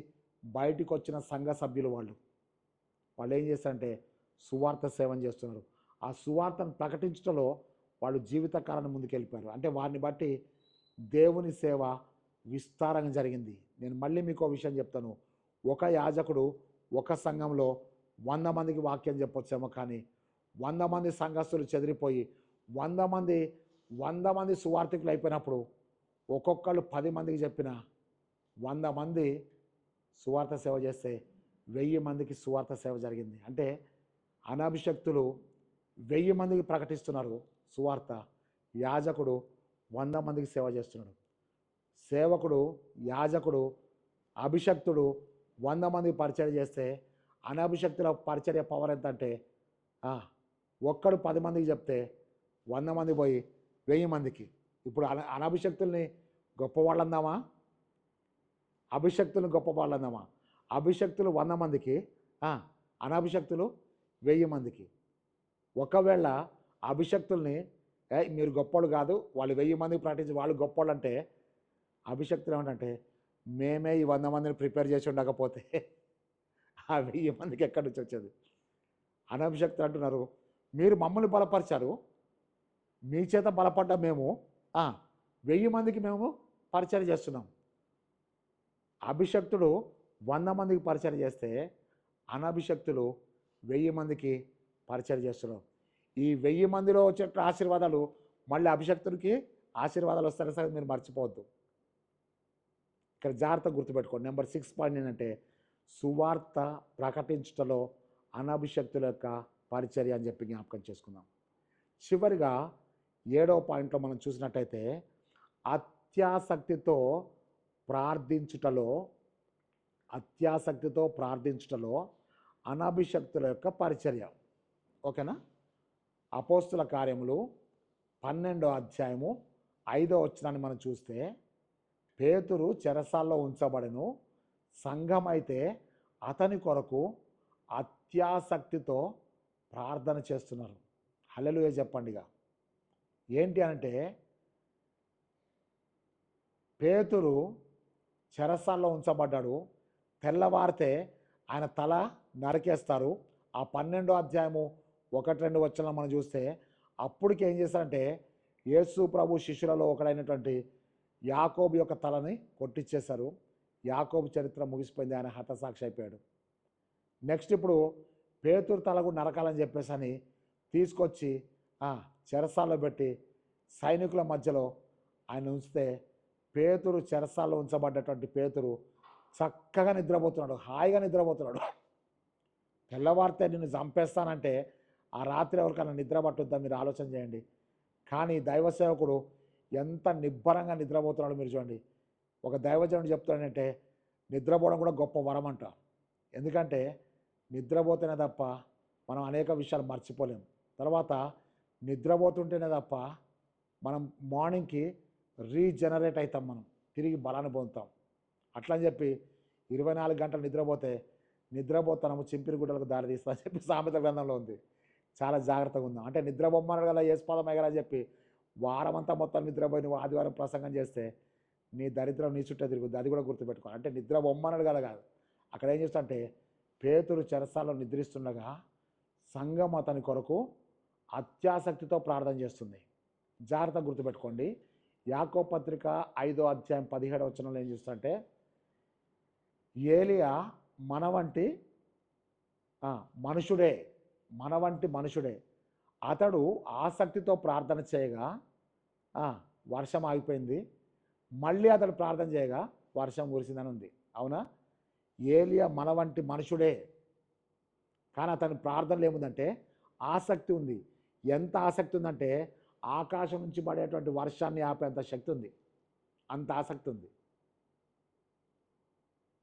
బయటికి వచ్చిన సంఘ సభ్యులు. వాళ్ళు ఏం చేస్తారంటే సువార్త సేవను చేస్తున్నారు. ఆ సువార్తను ప్రకటించడంలో వాళ్ళు జీవితకాలాన్ని ముందుకెళ్ళిపోయారు. అంటే వారిని బట్టి దేవుని సేవ విస్తారంగా జరిగింది. నేను మళ్ళీ మీకు విషయం చెప్తాను. ఒక యాజకుడు ఒక సంఘంలో 100 మందికి వాక్యం చెప్పొచ్చేమో, కానీ 100 మంది సంఘస్థులు చెదిరిపోయి 100 మంది సువార్థికులు అయిపోయినప్పుడు ఒక్కొక్కళ్ళు 10 మందికి చెప్పిన 100 మంది సువార్త సేవ చేస్తే 1000 మందికి సువార్త సేవ జరిగింది. అంటే అనాభిషక్తులు 1000 మందికి ప్రకటిస్తున్నారు సువార్త. యాజకుడు 100 మందికి సేవ చేస్తున్నాడు. సేవకుడు, యాజకుడు, అభిషక్తుడు 100 మందికి పరిచర్య చేస్తే అనాభిషక్తుల పరిచర్య పవర్ ఎంత అంటే ఒక్కడు 10 మందికి చెప్తే 100 మంది పోయి 1000 మందికి. ఇప్పుడు అనాభిషక్తుల్ని గొప్పవాళ్ళు అందామా, అభిషక్తులను గొప్పవాళ్ళు అందామా? అభిషక్తులు 100 మందికి, అనాభిషక్తులు 1000 మందికి. ఒకవేళ అభిషక్తుల్ని మీరు గొప్పోళ్ళు కాదు, వాళ్ళు 1000 మందికి ప్రకటించి వాళ్ళు గొప్పోళ్ళు అంటే, అభిషక్తులు ఏమంటే మేమే ఈ 100 మందిని ప్రిపేర్ చేసి ఉండకపోతే ఆ 1000 మందికి ఎక్కడి నుంచి వచ్చేది? అనాభిషక్తులు అంటున్నారు మీరు మమ్మల్ని బలపరిచారు, మీ చేత బలపడ్డ మేము 1000 మందికి మేము పరిచయం చేస్తున్నాం. అభిషక్తుడు 100 మందికి పరిచయం చేస్తే అనాభిషక్తులు 1000 మందికి పరిచయం చేస్తున్నారు. ఈ 1000 మందిలో వచ్చే ఆశీర్వాదాలు మళ్ళీ అభిషక్తుడికి ఆశీర్వాదాలు వస్తారని సరే మీరు మర్చిపోవద్దు. ఇక్కడ జాగ్రత్తగా గుర్తుపెట్టుకోండి. నెంబర్ 6 పాయింట్ ఏంటంటే సువార్త ప్రకటించటంలో అనాభిషక్తుల యొక్క పరిచర్య అని చెప్పి జ్ఞాపకం చేసుకుందాం. చివరిగా 7వ పాయింట్లో మనం చూసినట్టయితే అత్యాసక్తితో ప్రార్థించుటలో అనాభిషక్తుల యొక్క పరిచర్య. ఓకేనా? అపోస్తుల కార్యములు 12వ అధ్యాయము 5వ వచనాన్ని మనం చూస్తే పేతురు చెరసాల్లో ఉంచబడెను, సంఘం అయితే అతని కొరకు అత్యాసక్తితో ప్రార్థన చేస్తున్నారు. హల్లెలూయా చెప్పండిగా. ఏంటి అంటే పేతురు చెరసాల్లో ఉంచబడ్డాడు, తెల్లవారితే ఆయన తల నరికేస్తారు. ఆ 12వ అధ్యాయము 1-2 వచనాలను మనం చూస్తే అప్పటికి ఏం చేశారంటే యేసు ప్రభు శిష్యులలో ఒకడైనటువంటి యాకోబు యొక్క తలని కొట్టించేశారు. యాకోబు చరిత్ర ముగిసిపోయింది, ఆయన హతసాక్షి అయిపోయాడు. నెక్స్ట్ ఇప్పుడు పేతురు తలకు నరకాలని చెప్పేసి అని తీసుకొచ్చి చెరసాల్లో పెట్టి సైనికుల మధ్యలో ఆయన ఉంచితే పేతురు చెరసాల్లో ఉంచబడ్డటువంటి పేతురు చక్కగా నిద్రపోతున్నాడు, హాయిగా నిద్రపోతున్నాడు. తెల్లవారితే నిన్ను చంపేస్తానంటే ఆ రాత్రి ఎవరికైనా నిద్ర పట్టుద్దా మీరు ఆలోచన చేయండి. కానీ దైవ సేవకుడు ఎంత నిబ్బరంగా నిద్రపోతున్నాడు మీరు చూడండి. ఒక దైవజనుడు చెప్తాడంటే నిద్రపోవడం కూడా గొప్ప వరం అంట. ఎందుకంటే నిద్రపోతేనే తప్ప మనం అనేక విషయాలు మర్చిపోలేం. తర్వాత నిద్రపోతుంటేనే తప్ప మనం మార్నింగ్కి రీజనరేట్ అవుతాం, మనం తిరిగి బలాన్ని పొందుతాం. అట్లా అని చెప్పి 24 గంటలు నిద్రపోతాము చింపిరి గుడ్డలకు దారి తీస్తా అని చెప్పి సామెత గ్రంథంలో ఉంది. చాలా జాగ్రత్తగా ఉందాం. అంటే నిద్రబొమ్మన్నాడు కదా ఏసుపాదం ఎగరా చెప్పి వారమంతా మొత్తం నిద్రపోయి నువ్వు ఆదివారం ప్రసంగం చేస్తే నీ దరిద్రం నీ చుట్టే తిరుగుద్ది. అది కూడా గుర్తుపెట్టుకోవాలి. అంటే నిద్రబొమ్మన్నాడు కదా కాదు. అక్కడ ఏం చేస్తా పేతురు చెరసాల్లో నిద్రిస్తుండగా సంఘం అతని కొరకు అత్యాసక్తితో ప్రార్థన చేస్తుంది. జాగ్రత్తగా గుర్తుపెట్టుకోండి. యాకోబు పత్రిక 5వ అధ్యాయం 17వ వచనంలో ఏం చూస్తుంటే ఏలియా మన వంటి మనుషుడే, మన వంటి మనుషుడే. అతడు ఆసక్తితో ప్రార్థన చేయగా వర్షం ఆగిపోయింది. మళ్ళీ అతడు ప్రార్థన చేయగా వర్షం కురిసిందని ఉంది. అవునా? ఏలియా మన వంటి మనుషుడే, కానీ అతని ప్రార్థనలు ఏముందంటే ఆసక్తి ఉంది. ఎంత ఆసక్తి ఉందంటే ఆకాశం నుంచి పడేటువంటి వర్షాన్ని ఆపేంత శక్తి ఉంది. అంత ఆసక్తి ఉంది.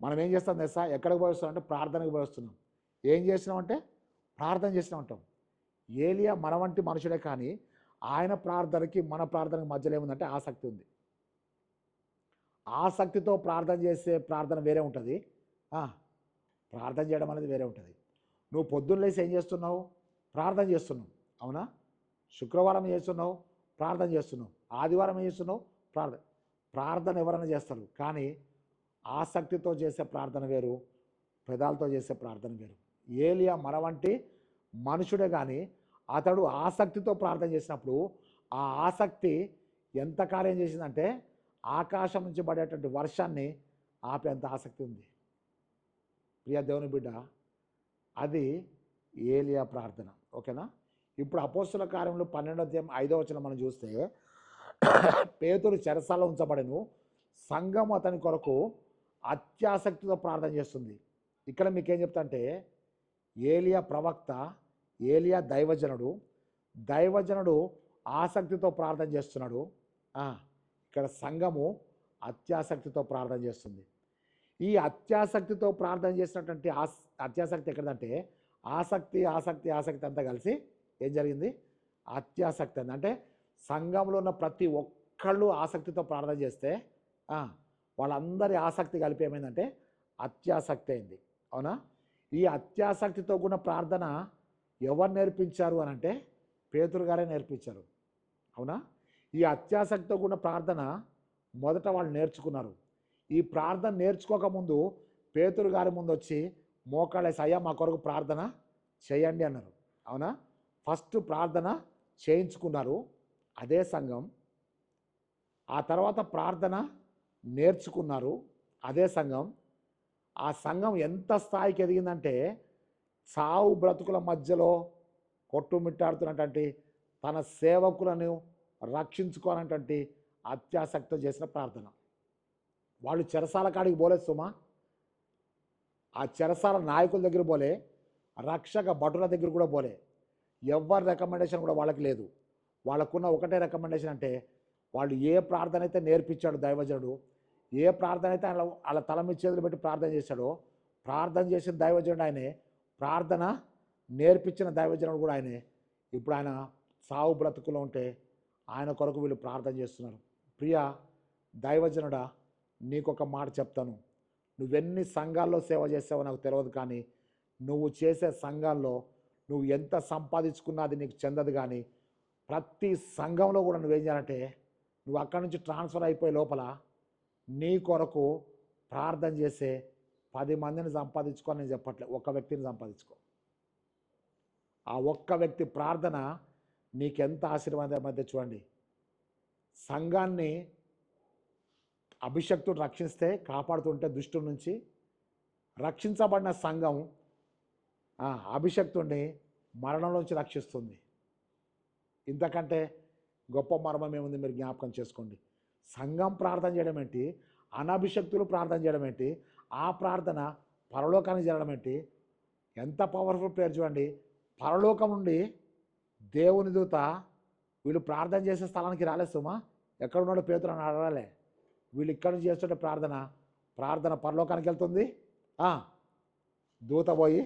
మనం ఏం చేస్తాం తెలుసా? ఎక్కడికి పోయిస్తున్నాం అంటే ప్రార్థనకు పోయిస్తున్నాం. ఏం చేసినామంటే ప్రార్థన చేసినాం అంటాం. ఏలియా మన వంటి మనుషుడే, కానీ ఆయన ప్రార్థనకి మన ప్రార్థనకి మధ్యలో ఏముందంటే ఆసక్తి ఉంది. ఆసక్తితో ప్రార్థన చేసే ప్రార్థన వేరే ఉంటుంది, ప్రార్థన చేయడం అనేది వేరే ఉంటుంది. నువ్వు పొద్దున్న లేసి ఏం చేస్తున్నావు? ప్రార్థన చేస్తున్నావు. అవునా? శుక్రవారం చేస్తున్నావు, ప్రార్థన చేస్తున్నావు. ఆదివారం ఏం చేస్తున్నావు? ప్రార్థన ఎవరైనా చేస్తారు, కానీ ఆసక్తితో చేసే ప్రార్థన వేరు, పెదాలతో చేసే ప్రార్థన వేరు. ఏలియా మన వంటి మనుషుడే, కానీ అతడు ఆసక్తితో ప్రార్థన చేసినప్పుడు ఆ ఆసక్తి ఎంత కార్యం చేసిందంటే ఆకాశం నుంచి పడేటువంటి వర్షాన్ని ఆపేంత ఆసక్తి ఉంది. ప్రియ దేవుని బిడ్డ, అది ఏలియా ప్రార్థన. ఓకేనా? ఇప్పుడు అపోస్తుల కార్యంలో 12వ అధ్యాయం 5వ వచనం మనం చూస్తే, పేతురు చెరసాలలో ఉంచబడెను, సంఘం అతని కొరకు అత్యాసక్తితో ప్రార్థన చేస్తుంది. ఇక్కడ మీకేం చెప్తా అంటే ఏలియా ప్రవక్త, ఏలియా దైవజనుడు ఆసక్తితో ప్రార్థన చేస్తున్నాడు. ఇక్కడ సంఘము అత్యాసక్తితో ప్రార్థన చేస్తుంది. ఈ అత్యాసక్తితో ప్రార్థన చేసినటువంటి అత్యాసక్తి ఎక్కడంటే ఆసక్తి ఆసక్తి ఆసక్తి అంతా కలిసి ఏం జరిగింది? అత్యాసక్తి అంది. అంటే సంఘంలో ఉన్న ప్రతి ఒక్కళ్ళు ఆసక్తితో ప్రార్థన చేస్తే వాళ్ళందరి ఆసక్తి కలిపి ఏమైందంటే అత్యాసక్తి అయింది. అవునా? ఈ అత్యాసక్తితో కూడిన ప్రార్థన ఎవరు నేర్పించారు అని అంటే పేతురు గారే నేర్పించారు. అవునా? ఈ అత్యాసక్తితో కూడిన ప్రార్థన మొదట వాళ్ళు నేర్చుకున్నారు. ఈ ప్రార్థన నేర్చుకోకముందు పేతురు గారి ముందు వచ్చి మోకాళ్ళేసి, అయ్యా మా కొరకు ప్రార్థన చేయండి అన్నారు. అవునా? ఫస్ట్ ప్రార్థన చేయించుకున్నారు అదే సంఘం. ఆ తర్వాత ప్రార్థన నేర్చుకున్నారు అదే సంఘం. ఆ సంఘం ఎంత స్థాయికి ఎదిగిందంటే చావు బ్రతుకుల మధ్యలో కొట్టుమిట్టాడుతున్నటువంటి తన సేవకులను రక్షించుకోనటువంటి అత్యాసక్తితో చేసిన ప్రార్థన. వాళ్ళు చెరసాల కాడికి పోలేదు సుమా, ఆ చెరసాల నాయకుల దగ్గర పోలే, రక్షక భటుల దగ్గర కూడా పోలే. ఎవరి రికమెండేషన్ కూడా వాళ్ళకి లేదు. వాళ్ళకున్న ఒకటే రికమెండేషన్ అంటే వాళ్ళు ఏ ప్రార్థన అయితే నేర్పించాడు దైవజనుడు, ఏ ప్రార్థన అయితే వాళ్ళ తల మీద చేతులు పెట్టి ప్రార్థన చేశాడో, ప్రార్థన చేసిన దైవజనుడు ఆయనే, ప్రార్థన నేర్పించిన దైవజనుడు కూడా ఆయనే. ఇప్పుడు ఆయన సావు బ్రతుకులో ఉంటే ఆయన కొరకు వీళ్ళు ప్రార్థన చేస్తున్నారు. ప్రియ దైవజనుడా, నీకొక మాట చెప్తాను. నువ్వెన్ని సంఘాల్లో సేవ చేసావో నాకు తెలియదు, కానీ నువ్వు చేసే సంఘాల్లో నువ్వు ఎంత సంపాదించుకున్నా అది నీకు చెందదు. కానీ ప్రతి సంఘంలో కూడా నువ్వేం చేయాలంటే నువ్వు అక్కడి నుంచి ట్రాన్స్ఫర్ అయిపోయే లోపల నీ కొరకు ప్రార్థన చేసే 10 మందిని సంపాదించుకోని నేను చెప్పట్లేదు, ఒక్క వ్యక్తిని సంపాదించుకో. ఆ ఒక్క వ్యక్తి ప్రార్థన నీకెంత ఆశీర్వాదం మధ్య. చూడండి, సంఘాన్ని అభిషక్తుడు రక్షిస్తే కాపాడుతుంటే దుష్టుల నుంచి, రక్షించబడిన సంఘం అభిషక్తుడిని మరణంలోంచి రక్షిస్తుంది. ఇంతకంటే గొప్ప మర్మం ఏముంది? మీరు జ్ఞాపకం చేసుకోండి. సంఘం ప్రార్థన చేయడం ఏంటి, అనభిషక్తులు ప్రార్థన చేయడం ఏంటి, ఆ ప్రార్థన పరలోకానికి జరగడం ఏంటి? ఎంత పవర్ఫుల్ ప్రేయర్ చూడండి. పరలోకం నుండి దేవుని దూత వీళ్ళు ప్రార్థన చేసే స్థలానికి రాలేదు సుమా, ఎక్కడున్నాడో పేతురు అని అడగాలే. వీళ్ళు ఇక్కడ నుంచి చేస్తుంటే ప్రార్థన పరలోకానికి వెళ్తుంది. దూత పోయి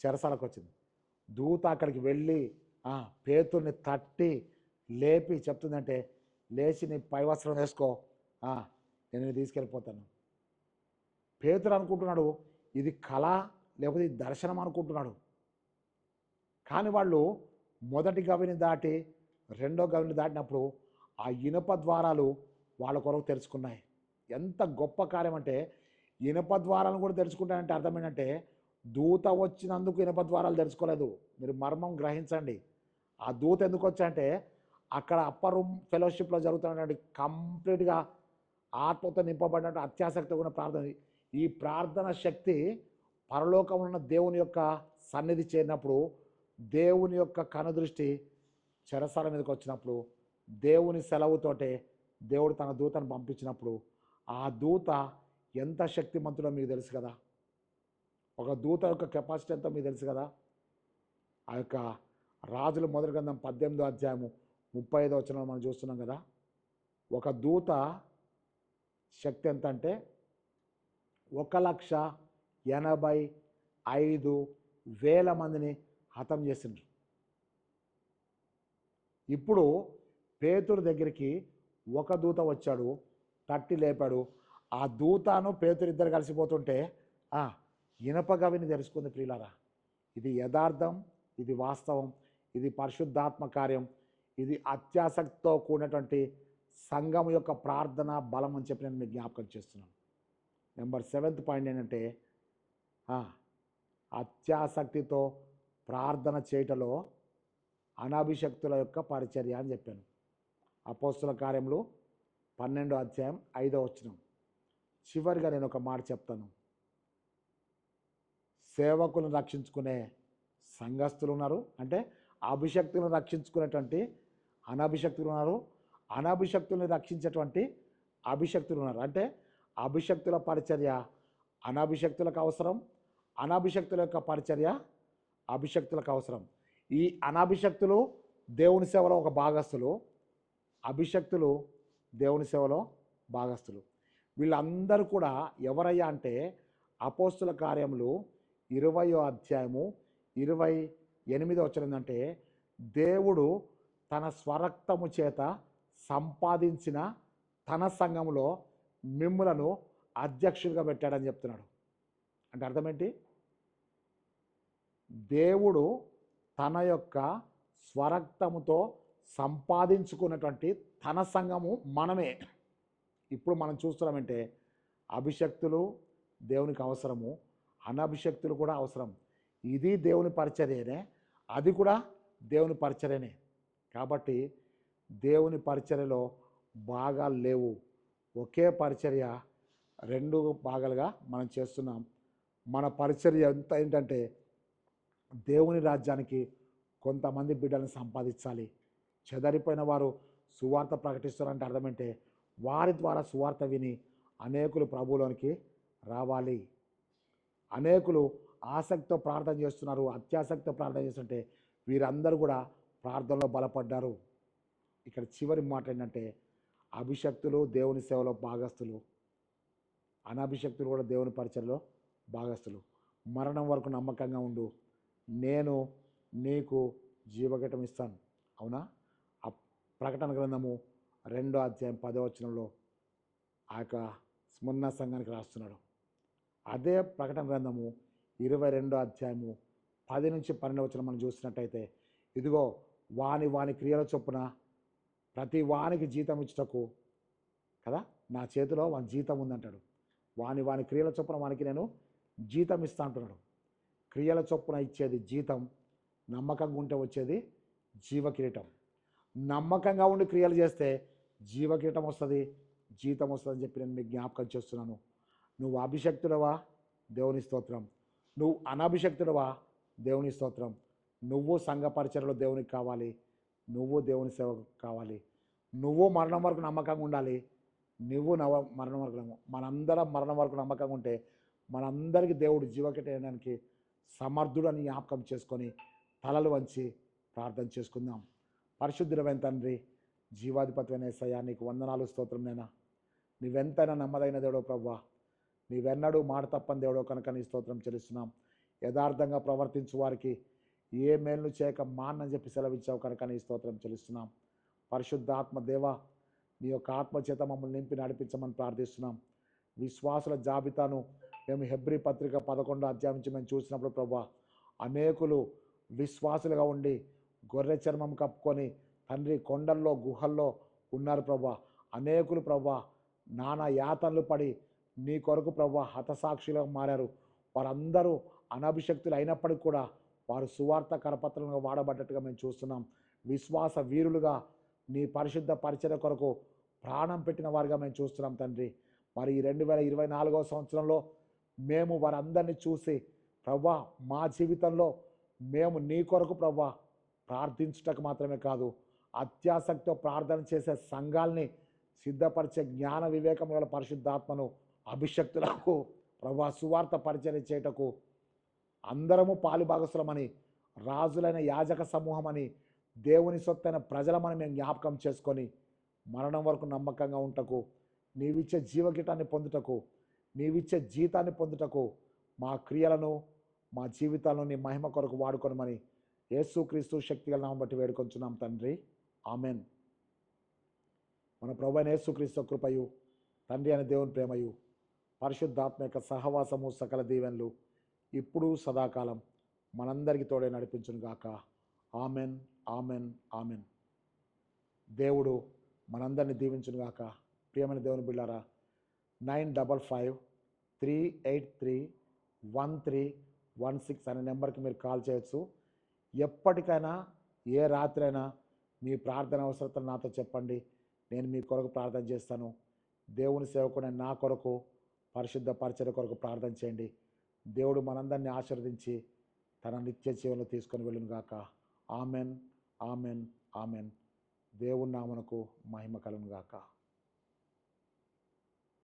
చెరసాలకు వచ్చింది. దూత అక్కడికి వెళ్ళి పేతుర్ని తట్టి లేపి చెప్తుందంటే, లేచి నీ పై వస్త్రం వేసుకో, నేను తీసుకెళ్ళిపోతాను. పేతురు అనుకుంటున్నాడు ఇది కళ లేకపోతే ఇది దర్శనం అనుకుంటున్నాడు. కానీ వాళ్ళు మొదటి గవిని దాటి రెండో గవిని దాటినప్పుడు ఆ ఇనుప ద్వారాలు వాళ్ళ కొరకు తెరుచుకున్నాయి. ఎంత గొప్ప కార్యం అంటే, ఇనుప ద్వారాలను కూడా తెరుచుకుంటాయంటే అర్థం ఏంటంటే దూత వచ్చినందుకు ఇనుప ద్వారాలు తెరుచుకోలేదు. మీరు మర్మం గ్రహించండి. ఆ దూత ఎందుకు వచ్చాయంటే అక్కడ అప్పర్ రూమ్ ఫెలోషిప్లో జరుగుతున్నటువంటి కంప్లీట్గా ఆత్మతో నింపబడినట్టు అత్యాసక్తి ఉన్న ప్రార్థన. ఈ ప్రార్థన శక్తి పరలోకంలో ఉన్న దేవుని యొక్క సన్నిధి చేరినప్పుడు దేవుని యొక్క కనుదృష్టి చెరసాల మీదకి వచ్చినప్పుడు దేవుని సెలవుతోటే దేవుడు తన దూతను పంపించినప్పుడు ఆ దూత ఎంత శక్తిమంతుడో మీకు తెలుసు కదా. ఒక దూత యొక్క కెపాసిటీ ఎంతో మీకు తెలుసు కదా. ఆ యొక్క రాజుల మొదటి గ్రంథం 18వ అధ్యాయము 35వ వచనంలో మనం చూస్తున్నాం కదా. ఒక దూత శక్తి ఎంత అంటే 1,85,000 మందిని హతం చేసిండ్రు. ఇప్పుడు పేతురు దగ్గరికి ఒక దూత వచ్చాడు, తట్టి లేపాడు. ఆ దూతను పేతురు ఇద్దరు కలిసిపోతుంటే ఇనప గవిని తెలుసుకుంది. ప్రియులారా, ఇది యథార్థం, ఇది వాస్తవం, ఇది పరిశుద్ధాత్మ కార్యం, ఇది అత్యాసక్తితో కూడినటువంటి సంఘం యొక్క ప్రార్థన బలం అని చెప్పి నేను మీకు జ్ఞాపకం చేస్తున్నాను. నెంబర్ 7th పాయింట్ ఏంటంటే అత్యాసక్తితో ప్రార్థన చేయటంలో అనాభిషక్తుల యొక్క పరిచర్య అని చెప్పాను. అపోస్తుల కార్యములు 12వ అధ్యాయం 5వ వచనం. చివరిగా నేను ఒక మాట చెప్తాను. సేవకులను రక్షించుకునే సంఘస్థులు ఉన్నారు, అంటే అభిషక్తులను రక్షించుకునేటువంటి అనాభిషక్తులు ఉన్నారు, అనాభిషక్తులను రక్షించేటువంటి అభిషక్తులు ఉన్నారు. అంటే అభిషక్తుల పరిచర్య అనాభిషక్తులకు అవసరం, అనాభిషక్తుల యొక్క పరిచర్య అభిషక్తులకు అవసరం. ఈ అనాభిషక్తులు దేవుని సేవలో ఒక భాగస్థులు, అభిషక్తులు దేవుని సేవలో భాగస్థులు. వీళ్ళందరూ కూడా ఎవరయ్యా అంటే అపోస్తుల కార్యములు 20వ అధ్యాయము 28వ వచనం ఏంటంటే దేవుడు తన స్వరక్తము చేత సంపాదించిన తన సంఘములో మిమ్ములను అధ్యక్షులుగా పెట్టాడని చెప్తున్నాడు. అంటే అర్థం ఏంటి? దేవుడు తన యొక్క స్వరక్తముతో సంపాదించుకున్నటువంటి తన సంఘము మనమే. ఇప్పుడు మనం చూస్తున్నామంటే అభిషక్తులు దేవునికి అవసరము, అనాభిషక్తులు కూడా అవసరం. ఇది దేవుని పరిచర్యనే, అది కూడా దేవుని పరిచర్యనే. కాబట్టి దేవుని పరిచర్యలో భాగాలు లేవు. ఒకే పరిచర్య 2 భాగాలుగా మనం చేస్తున్నాం. మన పరిచర్య ఎంత ఏంటంటే దేవుని రాజ్యానికి కొంతమంది బిడ్డలను సంపాదించాలి. చెదరిపోయిన వారు సువార్త ప్రకటిస్తారంటే అర్థమంటే వారి ద్వారా సువార్త విని అనేకులు ప్రభువులోనికి రావాలి. అనేకులు ఆసక్తితో ప్రార్థన చేస్తున్నారు, అత్యాసక్తితో ప్రార్థన చేస్తుంటే వీరందరూ కూడా ప్రార్థనలో బలపడ్డారు. ఇక్కడ చివరి మాట ఏంటంటే అభిషక్తులు దేవుని సేవలో భాగస్థులు, అనాభిషక్తులు కూడా దేవుని పరిచర్యలో భాగస్థులు. మరణం వరకు నమ్మకంగా ఉండు, నేను నీకు జీవఘటం ఇస్తాను. అవునా? ఆ ప్రకటన గ్రంథము 2వ అధ్యాయం 10వ వచనంలో ఆ యొక్క స్మరణ సంఘానికి రాస్తున్నాడు. అదే ప్రకటన గ్రంథము 22వ అధ్యాయము 10 నుంచి 12వ వచనం మనం చూసినట్టయితే, ఇదిగో వాని క్రియల చొప్పున ప్రతి వానికి జీతం ఇచ్చుటకు కదా నా చేతిలో వాని జీతం ఉందంటాడు. వాని క్రియల చొప్పున వానికి నేను జీతం ఇస్తా అంటున్నాడు. క్రియల చొప్పున ఇచ్చేది జీతం, నమ్మకంగా ఉంటే వచ్చేది జీవకిరీటం. నమ్మకంగా ఉండి క్రియలు చేస్తే జీవకిరీటం వస్తుంది, జీతం వస్తుందని చెప్పి నేను మీకు జ్ఞాపకం చేస్తున్నాను. నువ్వు అభిషక్తుడవా? దేవుని స్తోత్రం. నువ్వు అనాభిషక్తుడవా? దేవుని స్తోత్రం. నువ్వు సంఘ పరిచర్యలో దేవునికి కావాలి, నువ్వు దేవుని సేవకు కావాలి. నువ్వు మరణం వరకు నమ్మకంగా ఉండాలి, నువ్వు మరణం వరకు మనందరం మరణం వరకు నమ్మకంగా ఉంటే మనందరికీ దేవుడు జీవకిరీటం వేయడానికి సమర్థుడు అని జ్ఞాపకం చేసుకొని తలలు వంచి ప్రార్థన చేసుకుందాం. పరిశుద్ధుడైన తండ్రి, జీవాధిపతివైన యేసయ్యా, నీకు వందనాలు, స్తోత్రం. నైనా నీవెంతైనా నమ్మదైన దేవుడో ప్రభువా, నీవెన్నడూ మాట తప్పని దేవుడో కనుక నీ స్తోత్రం చెల్లిస్తున్నాం. యథార్థంగా ప్రవర్తించు వారికి ఏ మేలు చేయక మానని చెప్పి సెలవిచ్చావు కనుక నీ స్తోత్రం చెల్లిస్తున్నాం. పరిశుద్ధాత్మ దేవ, నీ యొక్క ఆత్మచేత మమ్మల్ని నింపి నడిపించమని ప్రార్థిస్తున్నాం. విశ్వాసుల జాబితాను మేము హెబ్రీ పత్రిక 11వ అధ్యాయం నుంచి మేము చూసినప్పుడు ప్రభువా, అనేకులు విశ్వాసులుగా ఉండి గొర్రె చర్మం కప్పుకొని తండ్రి కొండల్లో గుహల్లో ఉన్నారు ప్రభువా. అనేకులు ప్రభువా నానా యాతనలు పడి నీ కొరకు ప్రభువా హతసాక్షులుగా మారారు. వారందరూ అనాభిషక్తులు అయినప్పటికీ కూడా వారు సువార్త కరపత్రంగా వాడబడ్డట్టుగా మేము చూస్తున్నాం. విశ్వాస వీరులుగా నీ పరిశుద్ధ పరిచర్య కొరకు ప్రాణం పెట్టిన వారిగా మేము చూస్తున్నాం తండ్రి. మరి ఈ 2024వ సంవత్సరంలో మేము వారందరినీ చూసి ప్రభువా మా జీవితంలో మేము నీ కొరకు ప్రభా ప్రార్థించుటకు మాత్రమే కాదు, అత్యాసక్తితో ప్రార్థన చేసే సంఘాల్ని సిద్ధపరిచే జ్ఞాన వివేకం గల పరిశుద్ధాత్మను అభిషక్తులకు ప్రభా సువార్త పరిచయం చేయుటకు అందరము పాలుభాగస్తులమని, రాజులైన యాజక సమూహమని, దేవుని సొత్తైన ప్రజలమని మేము జ్ఞాపకం చేసుకొని మరణం వరకు నమ్మకంగా ఉంటకు, నీవిచ్చే జీవకీటాన్ని పొందుటకు, నీవిచ్చే జీతాన్ని పొందుటకు మా క్రియలను మా జీవితాలను నీ మహిమ కొరకు వాడుకొనమని యేసుక్రీస్తు శక్తిగల నామం బట్టి వేడుకొంచున్నాం తండ్రి, ఆమెన్. మన ప్రభువైన యేసుక్రీస్తు కృపయు, తండ్రి అయిన దేవుని ప్రేమయు, పరిశుద్ధాత్మ యొక్క సహవాసము, సకల దీవెనలు ఇప్పుడు సదాకాలం మనందరికీ తోడే నడిపించును గాక. Amen, amen, amen. దేవుడు మనందరినీ దీవించును గాక. ప్రియమైన దేవుని బిడ్డారా, 9553831316 అనే నెంబర్కి మీరు కాల్ చేయొచ్చు. ఎప్పటికైనా ఏ రాత్రి అయినా మీ ప్రార్థన అవసరతలు నాతో చెప్పండి, నేను మీ కొరకు ప్రార్థన చేస్తాను. దేవుని సేవకుని నా కొరకు, పరిశుద్ధ పరిచర్య కొరకు ప్రార్థన చేయండి. దేవుడు మనందరినీ ఆశీర్వదించి తన నిత్య జీవనంలో తీసుకొని వెళ్ళును గాక. Amen, amen, amen. దేవుని నామమునకు మహిమ కలుగును గాక.